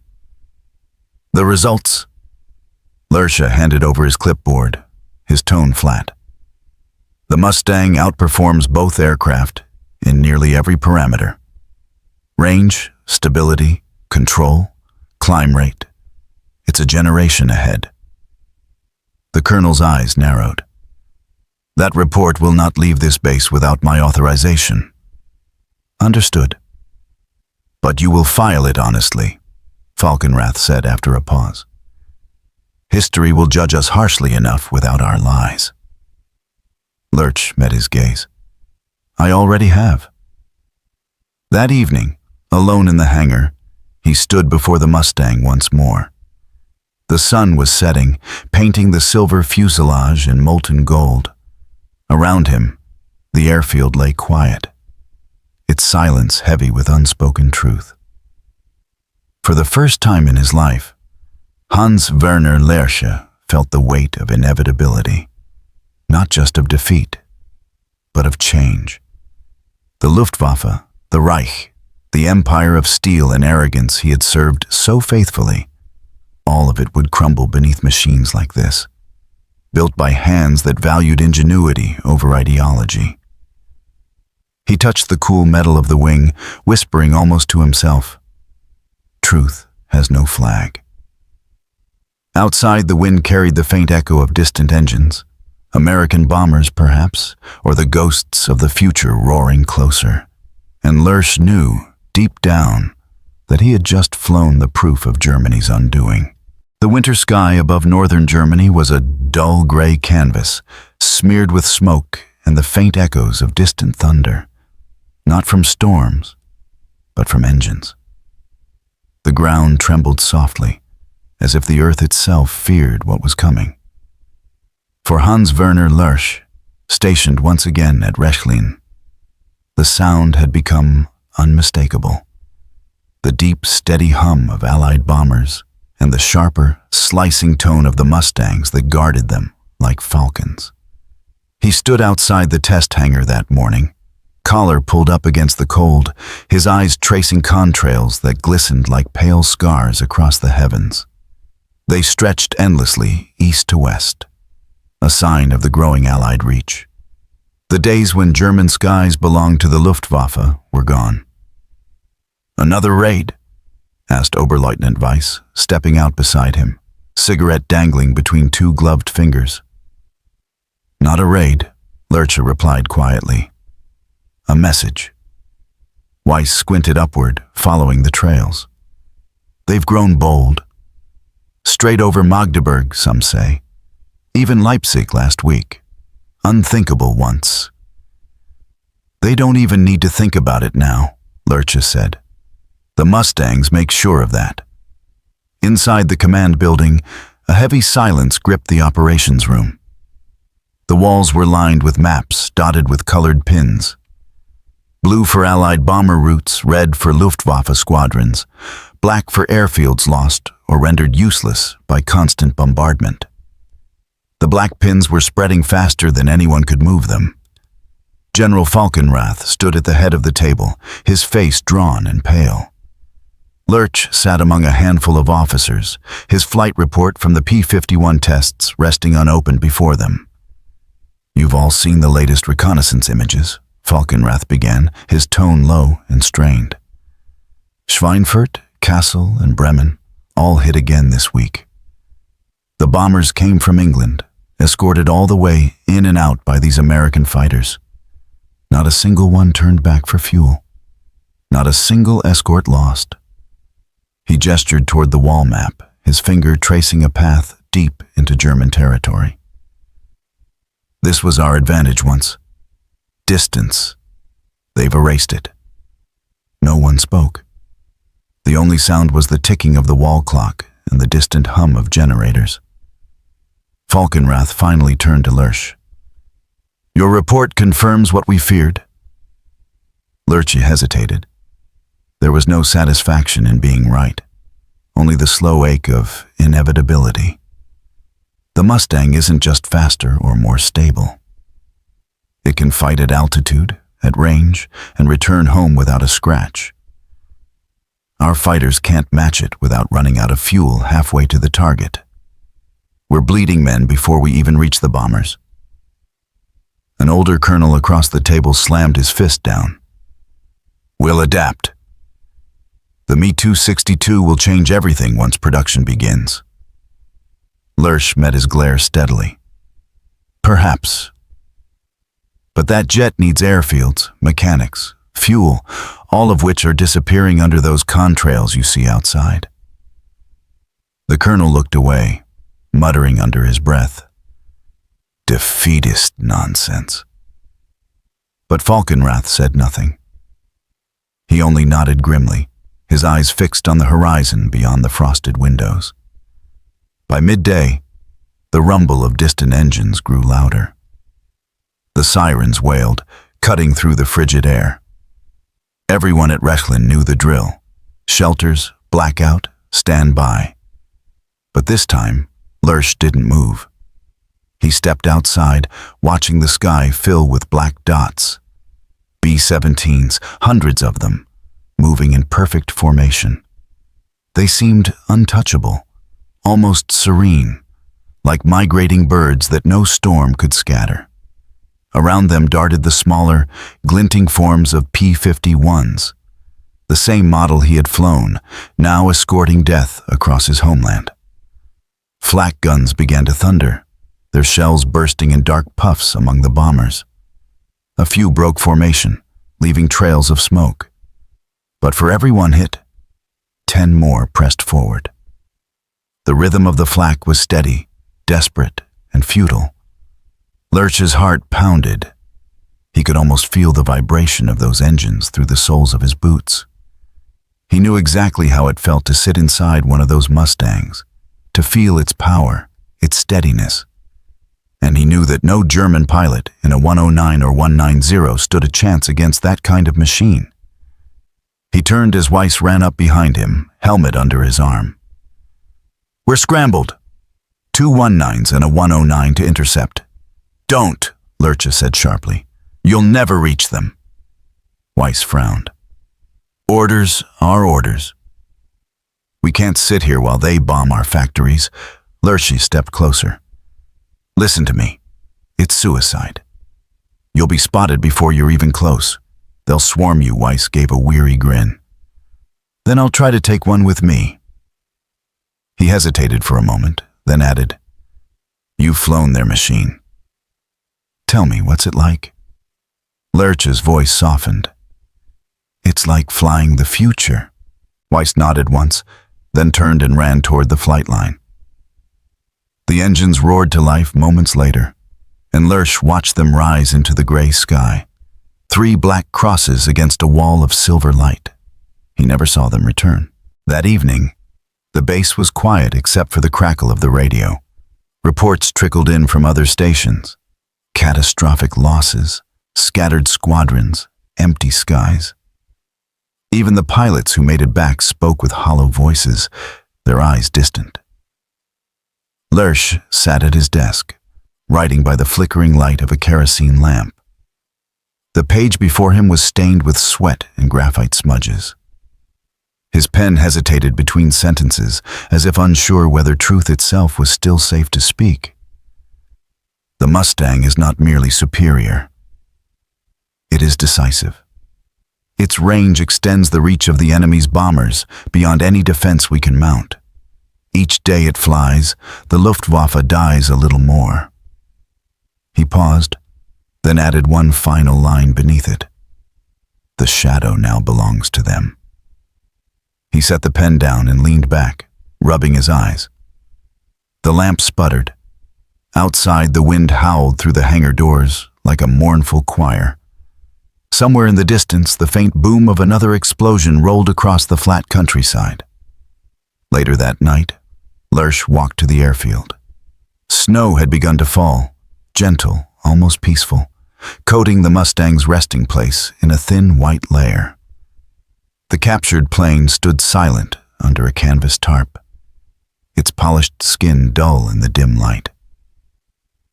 "The results?" Lerche handed over his clipboard, his tone flat. "The Mustang outperforms both aircraft in nearly every parameter. Range, stability, control, climb rate. It's a generation ahead." The colonel's eyes narrowed. "That report will not leave this base without my authorization." "Understood." "But you will file it honestly," Falkenrath said after a pause. "History will judge us harshly enough without our lies." Lerche met his gaze. "I already have." That evening, alone in the hangar, he stood before the Mustang once more. The sun was setting, painting the silver fuselage in molten gold. Around him, the airfield lay quiet, its silence heavy with unspoken truth. For the first time in his life, Hans-Werner Lerche felt the weight of inevitability, not just of defeat, but of change. The Luftwaffe, the Reich, the empire of steel and arrogance he had served so faithfully, all of it would crumble beneath machines like this, built by hands that valued ingenuity over ideology. He touched the cool metal of the wing, whispering almost to himself, truth has no flag. Outside, the wind carried the faint echo of distant engines, American bombers perhaps, or the ghosts of the future roaring closer. And Lerche knew, deep down, that he had just flown the proof of Germany's undoing. The winter sky above northern Germany was a dull gray canvas, smeared with smoke and the faint echoes of distant thunder, not from storms, but from engines. The ground trembled softly, as if the earth itself feared what was coming. For Hans-Werner Lerche, stationed once again at Rechlin, the sound had become unmistakable. The deep, steady hum of Allied bombers and the sharper, slicing tone of the Mustangs that guarded them like falcons. He stood outside the test hangar that morning, collar pulled up against the cold, his eyes tracing contrails that glistened like pale scars across the heavens. They stretched endlessly east to west, a sign of the growing Allied reach. The days when German skies belonged to the Luftwaffe were gone. "Another raid?" asked Oberleutnant Weiss, stepping out beside him, cigarette dangling between two gloved fingers. "Not a raid," Lerche replied quietly. "A message." Weiss squinted upward, following the trails. "They've grown bold. Straight over Magdeburg, some say. Even Leipzig last week. Unthinkable once." "They don't even need to think about it now," Lerche said. "The Mustangs make sure of that." Inside the command building, a heavy silence gripped the operations room. The walls were lined with maps dotted with colored pins. Blue for Allied bomber routes, red for Luftwaffe squadrons, black for airfields lost or rendered useless by constant bombardment. The black pins were spreading faster than anyone could move them. General Falkenrath stood at the head of the table, his face drawn and pale. Lerche sat among a handful of officers, his flight report from the P-51 tests resting unopened before them. "You've all seen the latest reconnaissance images," Falkenrath began, his tone low and strained. "Schweinfurt, Kassel, and Bremen all hit again this week. The bombers came from England, escorted all the way in and out by these American fighters. Not a single one turned back for fuel. Not a single escort lost." He gestured toward the wall map, his finger tracing a path deep into German territory. "This was our advantage once. Distance. They've erased it." No one spoke. The only sound was the ticking of the wall clock and the distant hum of generators. Falkenrath finally turned to Lerche. "Your report confirms what we feared." Lerche hesitated. There was no satisfaction in being right, only the slow ache of inevitability. The Mustang isn't just faster or more stable. It can fight at altitude, at range, and return home without a scratch. Our fighters can't match it without running out of fuel halfway to the target. We're bleeding men before we even reach the bombers. An older colonel across the table slammed his fist down. "We'll adapt. The Me-262 will change everything once production begins." Lerche met his glare steadily. "Perhaps. But that jet needs airfields, mechanics, fuel, all of which are disappearing under those contrails you see outside." The colonel looked away, muttering under his breath. "Defeatist nonsense." But Falkenrath said nothing. He only nodded grimly, his eyes fixed on the horizon beyond the frosted windows. By midday, the rumble of distant engines grew louder. The sirens wailed, cutting through the frigid air. Everyone at Rechlin knew the drill. Shelters, blackout, stand by. But this time, Lerche didn't move. He stepped outside, watching the sky fill with black dots. B-17s, hundreds of them, moving in perfect formation. They seemed untouchable, almost serene, like migrating birds that no storm could scatter. Around them darted the smaller, glinting forms of P-51s. the same model he had flown, now escorting death across his homeland. Flak guns began to thunder, their shells bursting in dark puffs among the bombers. A few broke formation, leaving trails of smoke. But for every one hit, 10 more pressed forward. The rhythm of the flak was steady, desperate, and futile. Lerche's heart pounded. He could almost feel the vibration of those engines through the soles of his boots. He knew exactly how it felt to sit inside one of those Mustangs, to feel its power, its steadiness. And he knew that no German pilot in a 109 or 190 stood a chance against that kind of machine. He turned as Weiss ran up behind him, helmet under his arm. "We're scrambled. 2 109s and a 109 to intercept." "Don't," Lerche said sharply. "You'll never reach them." Weiss frowned. "Orders are orders. We can't sit here while they bomb our factories." Lerche stepped closer. "Listen to me. It's suicide. You'll be spotted before you're even close. They'll swarm you." Weiss gave a weary grin. "Then I'll try to take one with me." He hesitated for a moment, then added, "You've flown their machine. Tell me, what's it like?" Lerche's voice softened. "It's like flying the future." Weiss nodded once, then turned and ran toward the flight line. The engines roared to life moments later, and Lerche watched them rise into the gray sky, 3 black crosses against a wall of silver light. He never saw them return. That evening, the base was quiet except for the crackle of the radio. Reports trickled in from other stations. Catastrophic losses, scattered squadrons, empty skies. Even the pilots who made it back spoke with hollow voices, their eyes distant. Lerche sat at his desk, writing by the flickering light of a kerosene lamp. The page before him was stained with sweat and graphite smudges. His pen hesitated between sentences, as if unsure whether truth itself was still safe to speak. The Mustang is not merely superior. It is decisive. Its range extends the reach of the enemy's bombers beyond any defense we can mount. Each day it flies, the Luftwaffe dies a little more. He paused, then added one final line beneath it. The shadow now belongs to them. He set the pen down and leaned back, rubbing his eyes. The lamp sputtered. Outside, the wind howled through the hangar doors like a mournful choir. Somewhere in the distance, the faint boom of another explosion rolled across the flat countryside. Later that night, Lerche walked to the airfield. Snow had begun to fall, gentle, almost peaceful, coating the Mustang's resting place in a thin white layer. The captured plane stood silent under a canvas tarp, its polished skin dull in the dim light.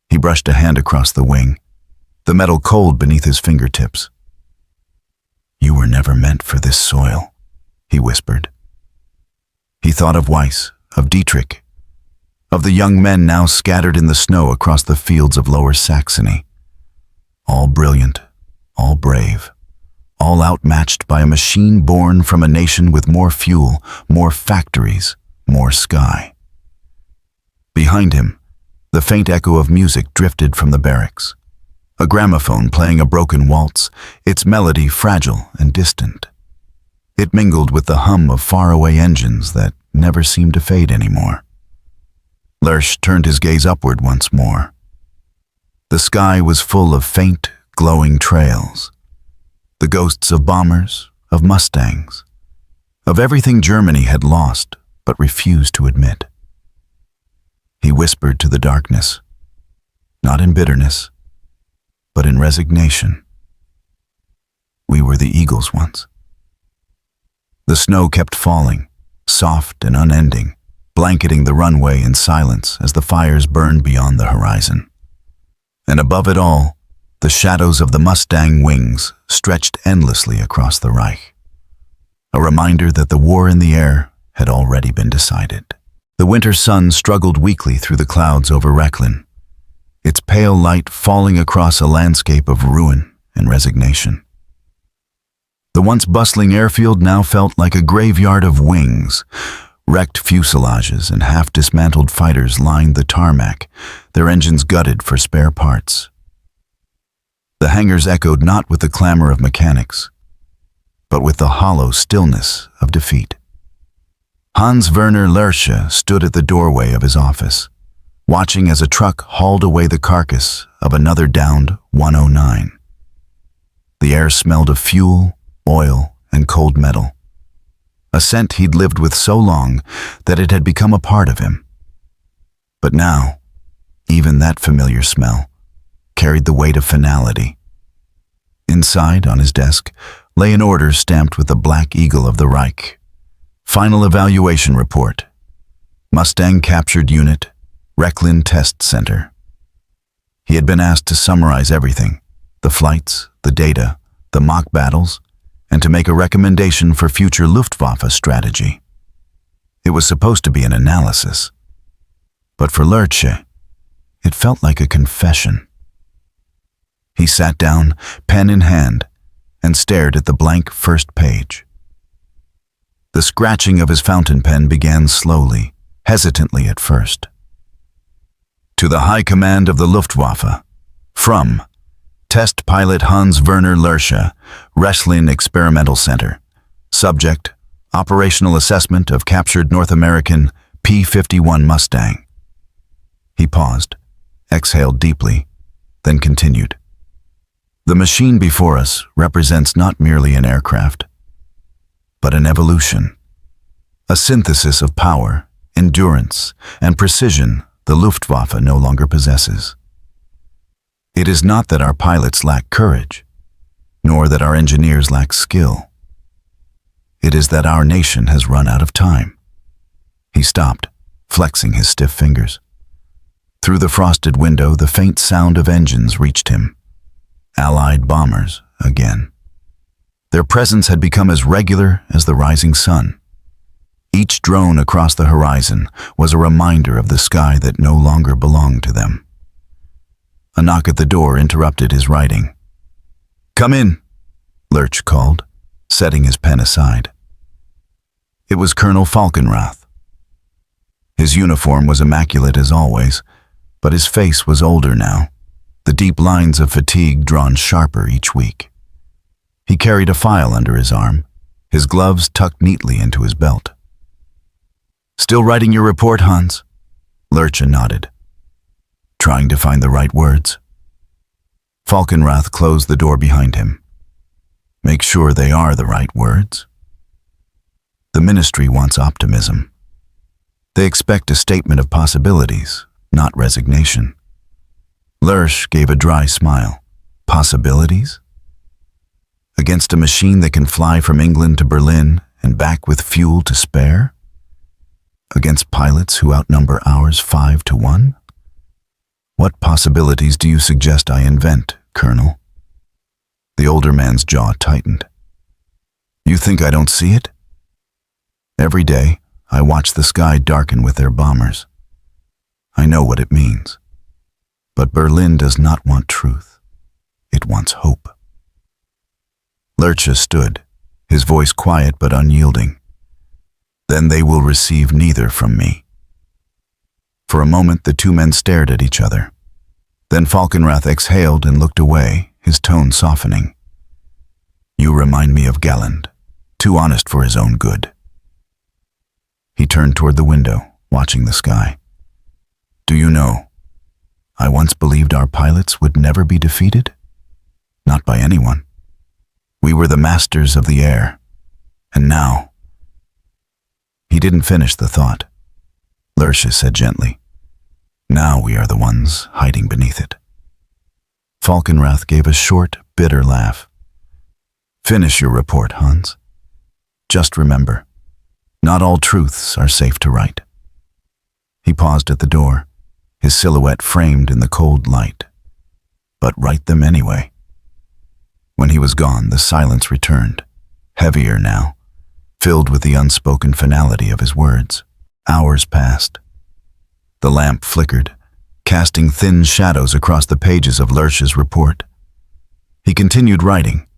He brushed a hand across the wing, the metal cold beneath his fingertips. "You were never meant for this soil," he whispered. He thought of Weiss, of Dietrich, of the young men now scattered in the snow across the fields of Lower Saxony. All brilliant, all brave, all outmatched by a machine born from a nation with more fuel, more factories, more sky. Behind him, the faint echo of music drifted from the barracks. A gramophone playing a broken waltz, its melody fragile and distant. It mingled with the hum of faraway engines that never seemed to fade anymore. Lerche turned his gaze upward once more. The sky was full of faint, glowing trails. The ghosts of bombers, of Mustangs, of everything Germany had lost but refused to admit. He whispered to the darkness, not in bitterness, but in resignation. "We were the eagles once." The snow kept falling, soft and unending, blanketing the runway in silence as the fires burned beyond the horizon. And above it all, the shadows of the Mustang wings stretched endlessly across the Reich, a reminder that the war in the air had already been decided. The winter sun struggled weakly through the clouds over Rechlin, its pale light falling across a landscape of ruin and resignation. The once bustling airfield now felt like a graveyard of wings. Wrecked fuselages and half-dismantled fighters lined the tarmac, their engines gutted for spare parts. The hangars echoed not with the clamor of mechanics, but with the hollow stillness of defeat. Hans-Werner Lerche stood at the doorway of his office, watching as a truck hauled away the carcass of another downed 109. The air smelled of fuel, oil, and cold metal, a scent he'd lived with so long that it had become a part of him. But now, even that familiar smell carried the weight of finality. Inside, on his desk, lay an order stamped with the black eagle of the Reich. Final evaluation report. Mustang captured unit, Rechlin Test Center. He had been asked to summarize everything, the flights, the data, the mock battles, and to make a recommendation for future Luftwaffe strategy. It was supposed to be an analysis, but for Lerche, it felt like a confession. He sat down, pen in hand, and stared at the blank first page. The scratching of his fountain pen began slowly, hesitantly at first. To the High Command of the Luftwaffe, from Test Pilot Hans-Werner Lerche, Rechlin Experimental Center. Subject, Operational Assessment of Captured North American P-51 Mustang. He paused, exhaled deeply, then continued. The machine before us represents not merely an aircraft, but an evolution, a synthesis of power, endurance, and precision the Luftwaffe no longer possesses. It is not that our pilots lack courage, nor that our engineers lack skill. It is that our nation has run out of time. He stopped, flexing his stiff fingers. Through the frosted window, the faint sound of engines reached him. Allied bombers again. Their presence had become as regular as the rising sun. Each drone across the horizon was a reminder of the sky that no longer belonged to them. A knock at the door interrupted his writing. "Come in," Lerche called, setting his pen aside. It was Colonel Falkenrath. His uniform was immaculate as always, but his face was older now, the deep lines of fatigue drawn sharper each week. He carried a file under his arm, his gloves tucked neatly into his belt. "Still writing your report, Hans?" Lerche nodded, trying to find the right words. Falkenrath closed the door behind him. "Make sure they are the right words." The ministry wants optimism. They expect a statement of possibilities, not resignation. Lerche gave a dry smile. Possibilities? Against a machine that can fly from England to Berlin and back with fuel to spare? Against pilots who outnumber ours 5-1? What possibilities do you suggest I invent, Colonel? The older man's jaw tightened. You think I don't see it? Every day, I watch the sky darken with their bombers. I know what it means. But Berlin does not want truth. It wants hope. Lerche stood, his voice quiet but unyielding. Then they will receive neither from me. For a moment, the two men stared at each other. Then Falkenrath exhaled and looked away, his tone softening. You remind me of Galland, too honest for his own good. He turned toward the window, watching the sky. Do you know, I once believed our pilots would never be defeated? Not by anyone. We were the masters of the air. And now... He didn't finish the thought. Lerche said gently, now we are the ones hiding beneath it. Falkenrath gave a short, bitter laugh. Finish your report, Hans. Just remember, not all truths are safe to write. He paused at the door, his silhouette framed in the cold light. But write them anyway. When he was gone, the silence returned, heavier now, filled with the unspoken finality of his words. Hours passed. The lamp flickered, casting thin shadows across the pages of Lerche's report. He continued writing,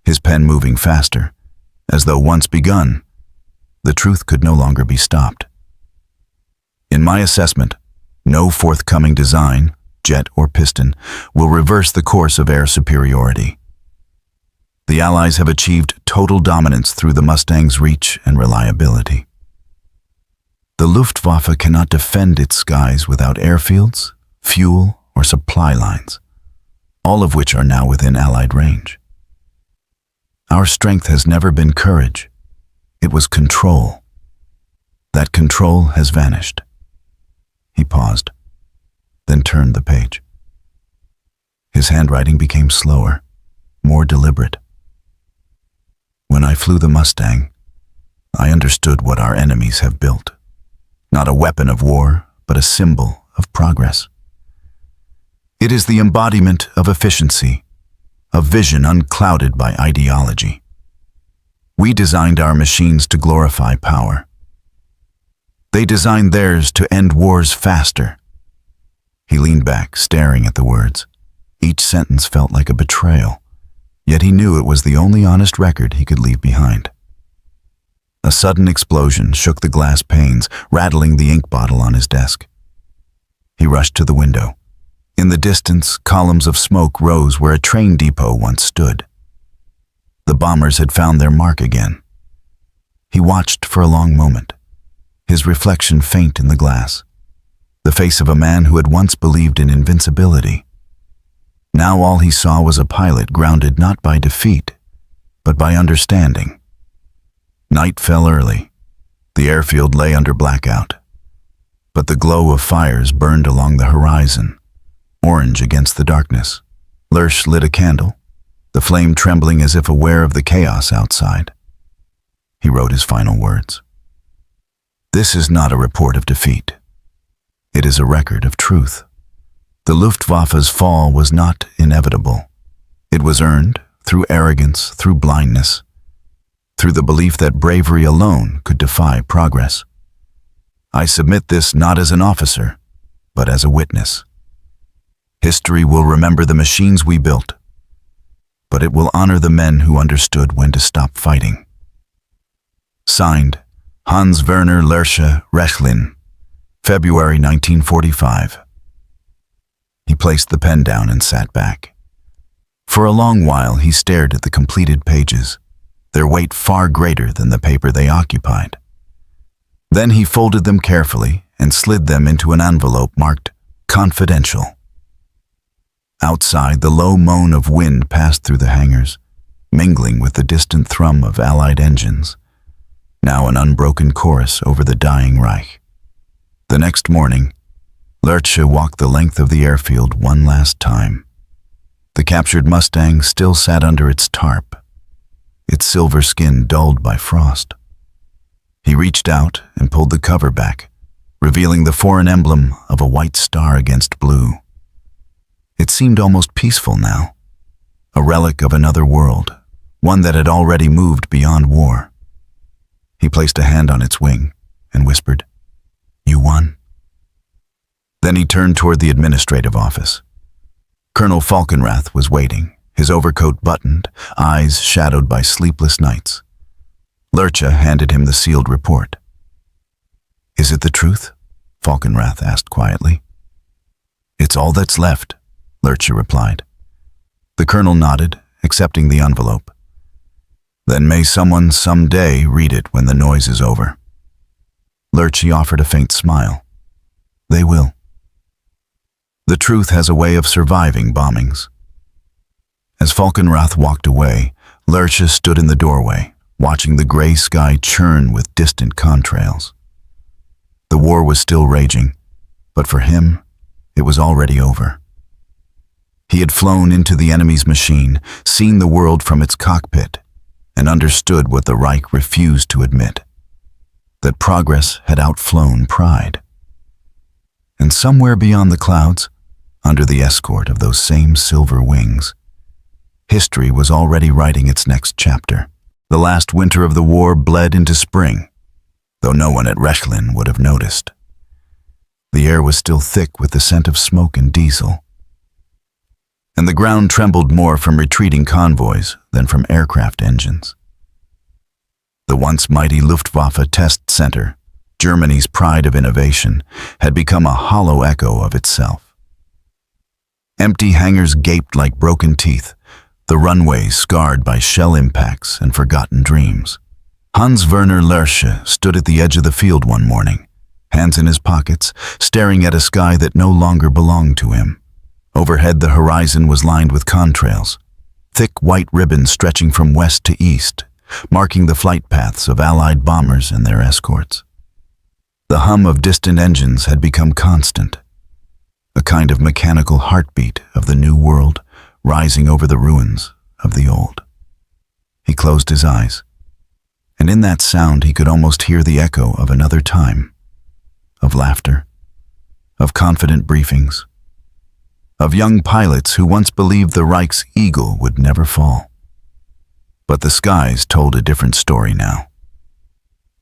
his pen moving faster, as though once begun, the truth could no longer be stopped. In my assessment, no forthcoming design, jet or piston, will reverse the course of air superiority. The Allies have achieved total dominance through the Mustang's reach and reliability. The Luftwaffe cannot defend its skies without airfields, fuel, or supply lines, all of which are now within Allied range. Our strength has never been courage. It was control. That control has vanished. He paused, then turned the page. His handwriting became slower, more deliberate. When I flew the Mustang, I understood what our enemies have built. Not a weapon of war, but a symbol of progress. It is the embodiment of efficiency, a vision unclouded by ideology. We designed our machines to glorify power. They designed theirs to end wars faster. He leaned back, staring at the words. Each sentence felt like a betrayal, yet he knew it was the only honest record he could leave behind. A sudden explosion shook the glass panes, rattling the ink bottle on his desk. He rushed to the window. In the distance, columns of smoke rose where a train depot once stood. The bombers had found their mark again. He watched for a long moment, his reflection faint in the glass, the face of a man who had once believed in invincibility. Now all he saw was a pilot grounded not by defeat, but by understanding. Night fell early. The airfield lay under blackout, but the glow of fires burned along the horizon, orange against the darkness. Lerche lit a candle, the flame trembling as if aware of the chaos outside. He wrote his final words. This is not a report of defeat. It is a record of truth. The Luftwaffe's fall was not inevitable. It was earned through arrogance, through blindness, through the belief that bravery alone could defy progress. I submit this not as an officer, but as a witness. History will remember the machines we built, but it will honor the men who understood when to stop fighting. Signed, Hans-Werner Lerche, Rechlin, February 1945. He placed the pen down and sat back. For a long while he stared at the completed pages, their weight far greater than the paper they occupied. Then he folded them carefully and slid them into an envelope marked Confidential. Outside, the low moan of wind passed through the hangars, mingling with the distant thrum of Allied engines, now an unbroken chorus over the dying Reich. The next morning, Lerche walked the length of the airfield one last time. The captured Mustang still sat under its tarp, its silver skin dulled by frost. He reached out and pulled the cover back, revealing the foreign emblem of a white star against blue. It seemed almost peaceful now, a relic of another world, one that had already moved beyond war. He placed a hand on its wing and whispered, "You won." Then he turned toward the administrative office. Colonel Falkenrath was waiting, his overcoat buttoned, eyes shadowed by sleepless nights. Lerche handed him the sealed report. "Is it the truth?" Falkenrath asked quietly. "It's all that's left," Lerche replied. The colonel nodded, accepting the envelope. "Then may someone someday read it when the noise is over." Lerche offered a faint smile. "They will." The truth has a way of surviving bombings. As Falkenrath walked away, Lerche stood in the doorway, watching the gray sky churn with distant contrails. The war was still raging, but for him, it was already over. He had flown into the enemy's machine, seen the world from its cockpit, and understood what the Reich refused to admit, that progress had outflown pride. And somewhere beyond the clouds, under the escort of those same silver wings, history was already writing its next chapter. The last winter of the war bled into spring, though no one at Rechlin would have noticed. The air was still thick with the scent of smoke and diesel. and the ground trembled more from retreating convoys than from aircraft engines. The once mighty Luftwaffe Test Center, Germany's pride of innovation, had become a hollow echo of itself. Empty hangars gaped like broken teeth, the runways scarred by shell impacts and forgotten dreams. Hans-Werner Lerche stood at the edge of the field one morning, hands in his pockets, staring at a sky that no longer belonged to him. Overhead, the horizon was lined with contrails, thick white ribbons stretching from west to east, marking the flight paths of Allied bombers and their escorts. The hum of distant engines had become constant, a kind of mechanical heartbeat of the new world rising over the ruins of the old. He closed his eyes, and in that sound he could almost hear the echo of another time, of laughter, of confident briefings, of young pilots who once believed the Reich's eagle would never fall. But the skies told a different story now.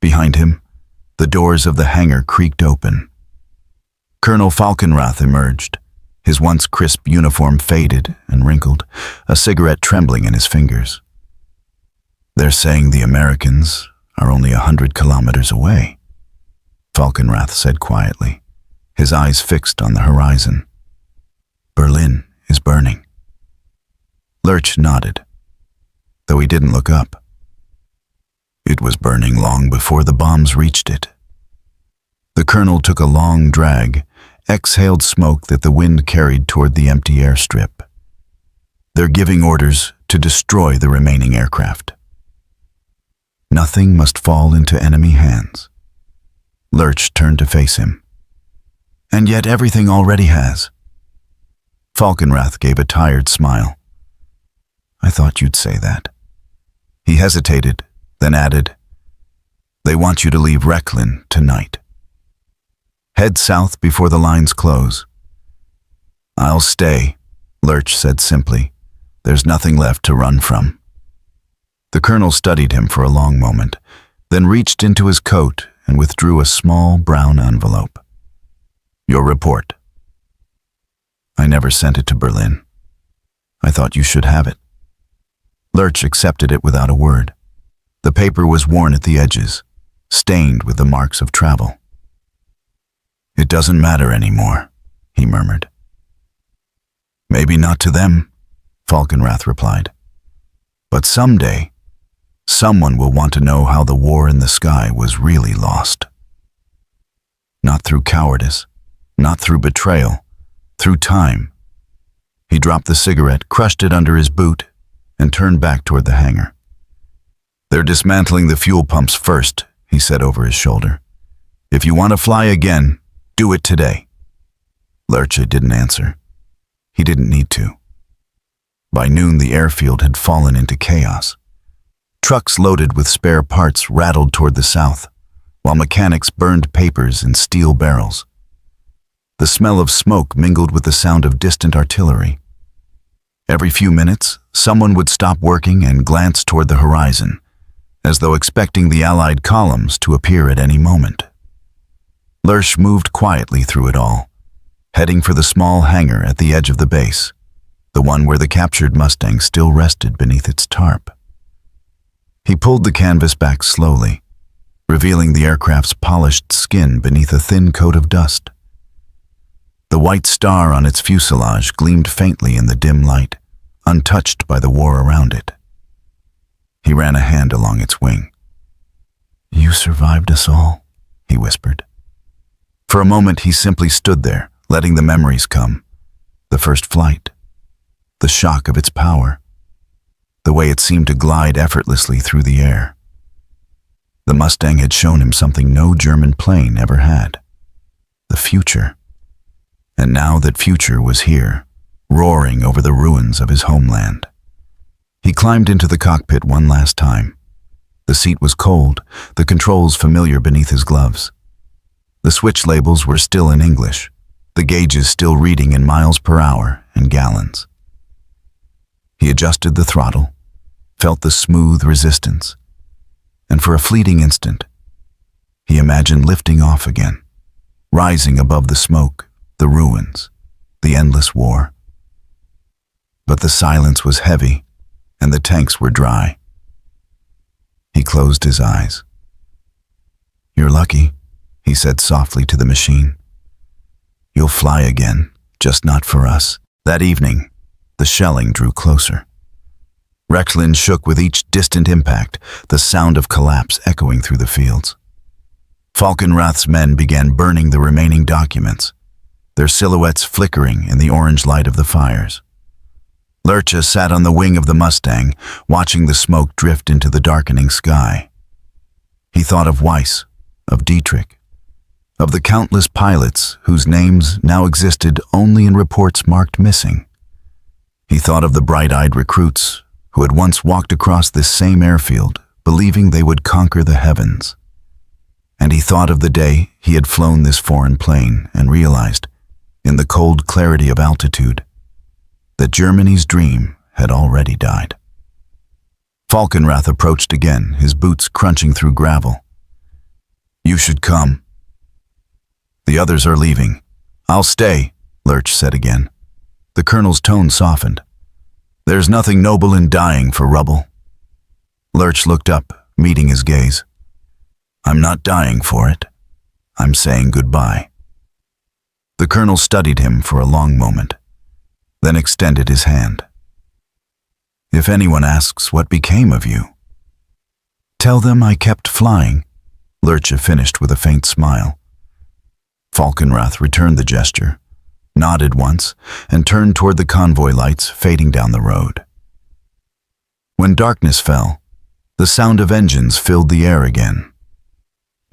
Behind him, the doors of the hangar creaked open. Colonel Falkenrath emerged, his once crisp uniform faded and wrinkled, a cigarette trembling in his fingers. "They're saying the Americans are only 100 kilometers away," Falkenrath said quietly, his eyes fixed on the horizon. "Berlin is burning." Lerche nodded, though he didn't look up. It was burning long before the bombs reached it. The colonel took a long drag, exhaled smoke that the wind carried toward the empty airstrip. "They're giving orders to destroy the remaining aircraft. Nothing must fall into enemy hands." Lerche turned to face him. "And yet everything already has." Falkenrath gave a tired smile. "I thought you'd say that." He hesitated, then added, "They want you to leave Rechlin tonight. Head south before the lines close." "I'll stay," Lerche said simply. "There's nothing left to run from." The colonel studied him for a long moment, then reached into his coat and withdrew a small brown envelope. "Your report." "I never sent it to Berlin. I thought you should have it." Lerche accepted it without a word. The paper was worn at the edges, stained with the marks of travel. "It doesn't matter anymore," he murmured. "Maybe not to them," Falkenrath replied. "But someday, someone will want to know how the war in the sky was really lost. Not through cowardice, not through betrayal, through time." He dropped the cigarette, crushed it under his boot, and turned back toward the hangar. "They're dismantling the fuel pumps first," he said over his shoulder. "If you want to fly again, do it today." Lerche didn't answer. He didn't need to. By noon, the airfield had fallen into chaos. Trucks loaded with spare parts rattled toward the south, while mechanics burned papers in steel barrels. The smell of smoke mingled with the sound of distant artillery. Every few minutes, someone would stop working and glance toward the horizon, as though expecting the Allied columns to appear at any moment. Lerche moved quietly through it all, heading for the small hangar at the edge of the base, the one where the captured Mustang still rested beneath its tarp. He pulled the canvas back slowly, revealing the aircraft's polished skin beneath a thin coat of dust. The white star on its fuselage gleamed faintly in the dim light, untouched by the war around it. He ran a hand along its wing. "You survived us all," he whispered. For a moment he simply stood there, letting the memories come. The first flight, the shock of its power, the way it seemed to glide effortlessly through the air. The Mustang had shown him something no German plane ever had: the future. And now that future was here, roaring over the ruins of his homeland. He climbed into the cockpit one last time. The seat was cold, the controls familiar beneath his gloves. The switch labels were still in English, the gauges still reading in miles per hour and gallons. He adjusted the throttle, felt the smooth resistance, and for a fleeting instant, he imagined lifting off again, rising above the smoke, the ruins, the endless war. But the silence was heavy, and the tanks were dry. He closed his eyes. "You're lucky," he said softly to the machine. "You'll fly again, just not for us." That evening, the shelling drew closer. Rechlin shook with each distant impact, the sound of collapse echoing through the fields. Falkenrath's men began burning the remaining documents, their silhouettes flickering in the orange light of the fires. Lerche sat on the wing of the Mustang, watching the smoke drift into the darkening sky. He thought of Weiss, of Dietrich, of the countless pilots whose names now existed only in reports marked missing. He thought of the bright-eyed recruits who had once walked across this same airfield, believing they would conquer the heavens. And he thought of the day he had flown this foreign plane and realized, in the cold clarity of altitude, that Germany's dream had already died. Falkenrath approached again, his boots crunching through gravel. "You should come. The others are leaving." "I'll stay," Lerche said again. The colonel's tone softened. "There's nothing noble in dying for rubble." Lerche looked up, meeting his gaze. "I'm not dying for it. I'm saying goodbye." The colonel studied him for a long moment, then extended his hand. "If anyone asks what became of you, tell them I kept flying," Lerche finished with a faint smile. Falkenrath returned the gesture, nodded once, and turned toward the convoy lights fading down the road. When darkness fell, the sound of engines filled the air again.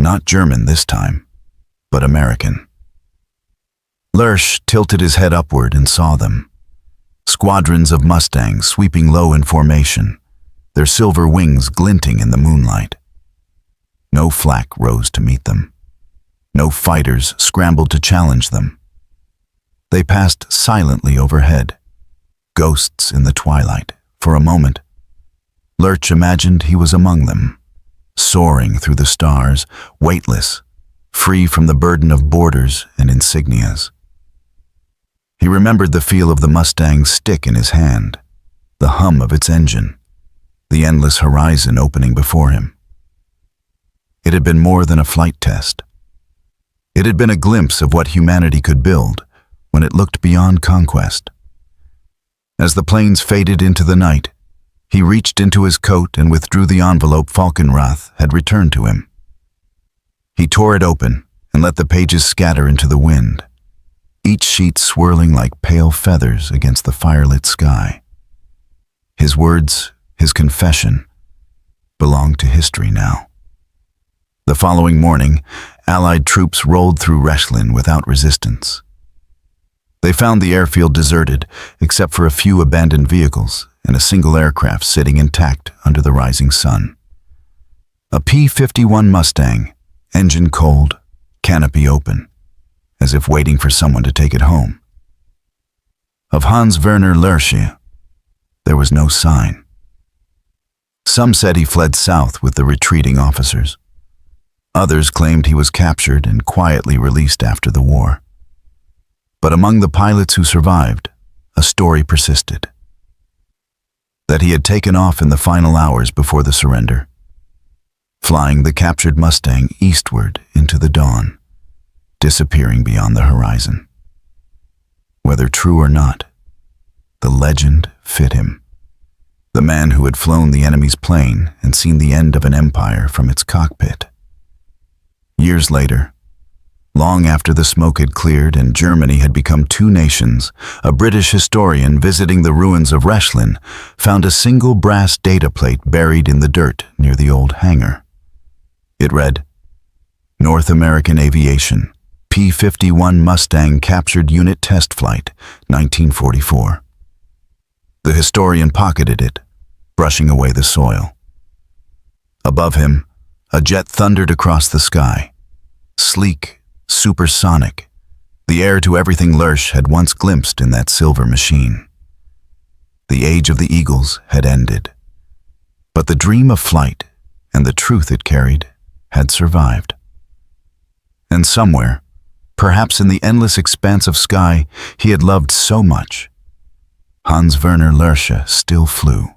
Not German this time, but American. Lerche tilted his head upward and saw them. Squadrons of Mustangs sweeping low in formation, their silver wings glinting in the moonlight. No flak rose to meet them. No fighters scrambled to challenge them. They passed silently overhead, ghosts in the twilight. For a moment, Lerche imagined he was among them, soaring through the stars, weightless, free from the burden of borders and insignias. He remembered the feel of the Mustang's stick in his hand, the hum of its engine, the endless horizon opening before him. It had been more than a flight test. It had been a glimpse of what humanity could build when it looked beyond conquest. As the planes faded into the night, he reached into his coat and withdrew the envelope Falkenrath had returned to him. He tore it open and let the pages scatter into the wind, each sheet swirling like pale feathers against the firelit sky. His words, his confession, belonged to history now. The following morning, Allied troops rolled through Rechlin without resistance. They found the airfield deserted, except for a few abandoned vehicles and a single aircraft sitting intact under the rising sun. A P-51 Mustang, engine cold, canopy open, as if waiting for someone to take it home. Of Hans-Werner Lerche, there was no sign. Some said he fled south with the retreating officers. Others claimed he was captured and quietly released after the war. But among the pilots who survived, a story persisted. That he had taken off in the final hours before the surrender, flying the captured Mustang eastward into the dawn, disappearing beyond the horizon. Whether true or not, the legend fit him. The man who had flown the enemy's plane and seen the end of an empire from its cockpit. Years later, long after the smoke had cleared and Germany had become two nations, a British historian visiting the ruins of Rechlin found a single brass data plate buried in the dirt near the old hangar. It read, "North American Aviation, P-51 Mustang captured unit test flight, 1944. The historian pocketed it, brushing away the soil. Above him, a jet thundered across the sky, sleek, supersonic, the heir to everything Lerche had once glimpsed in that silver machine. The age of the Eagles had ended, but the dream of flight and the truth it carried had survived. And somewhere, perhaps in the endless expanse of sky he had loved so much, Hans-Werner Lerche still flew.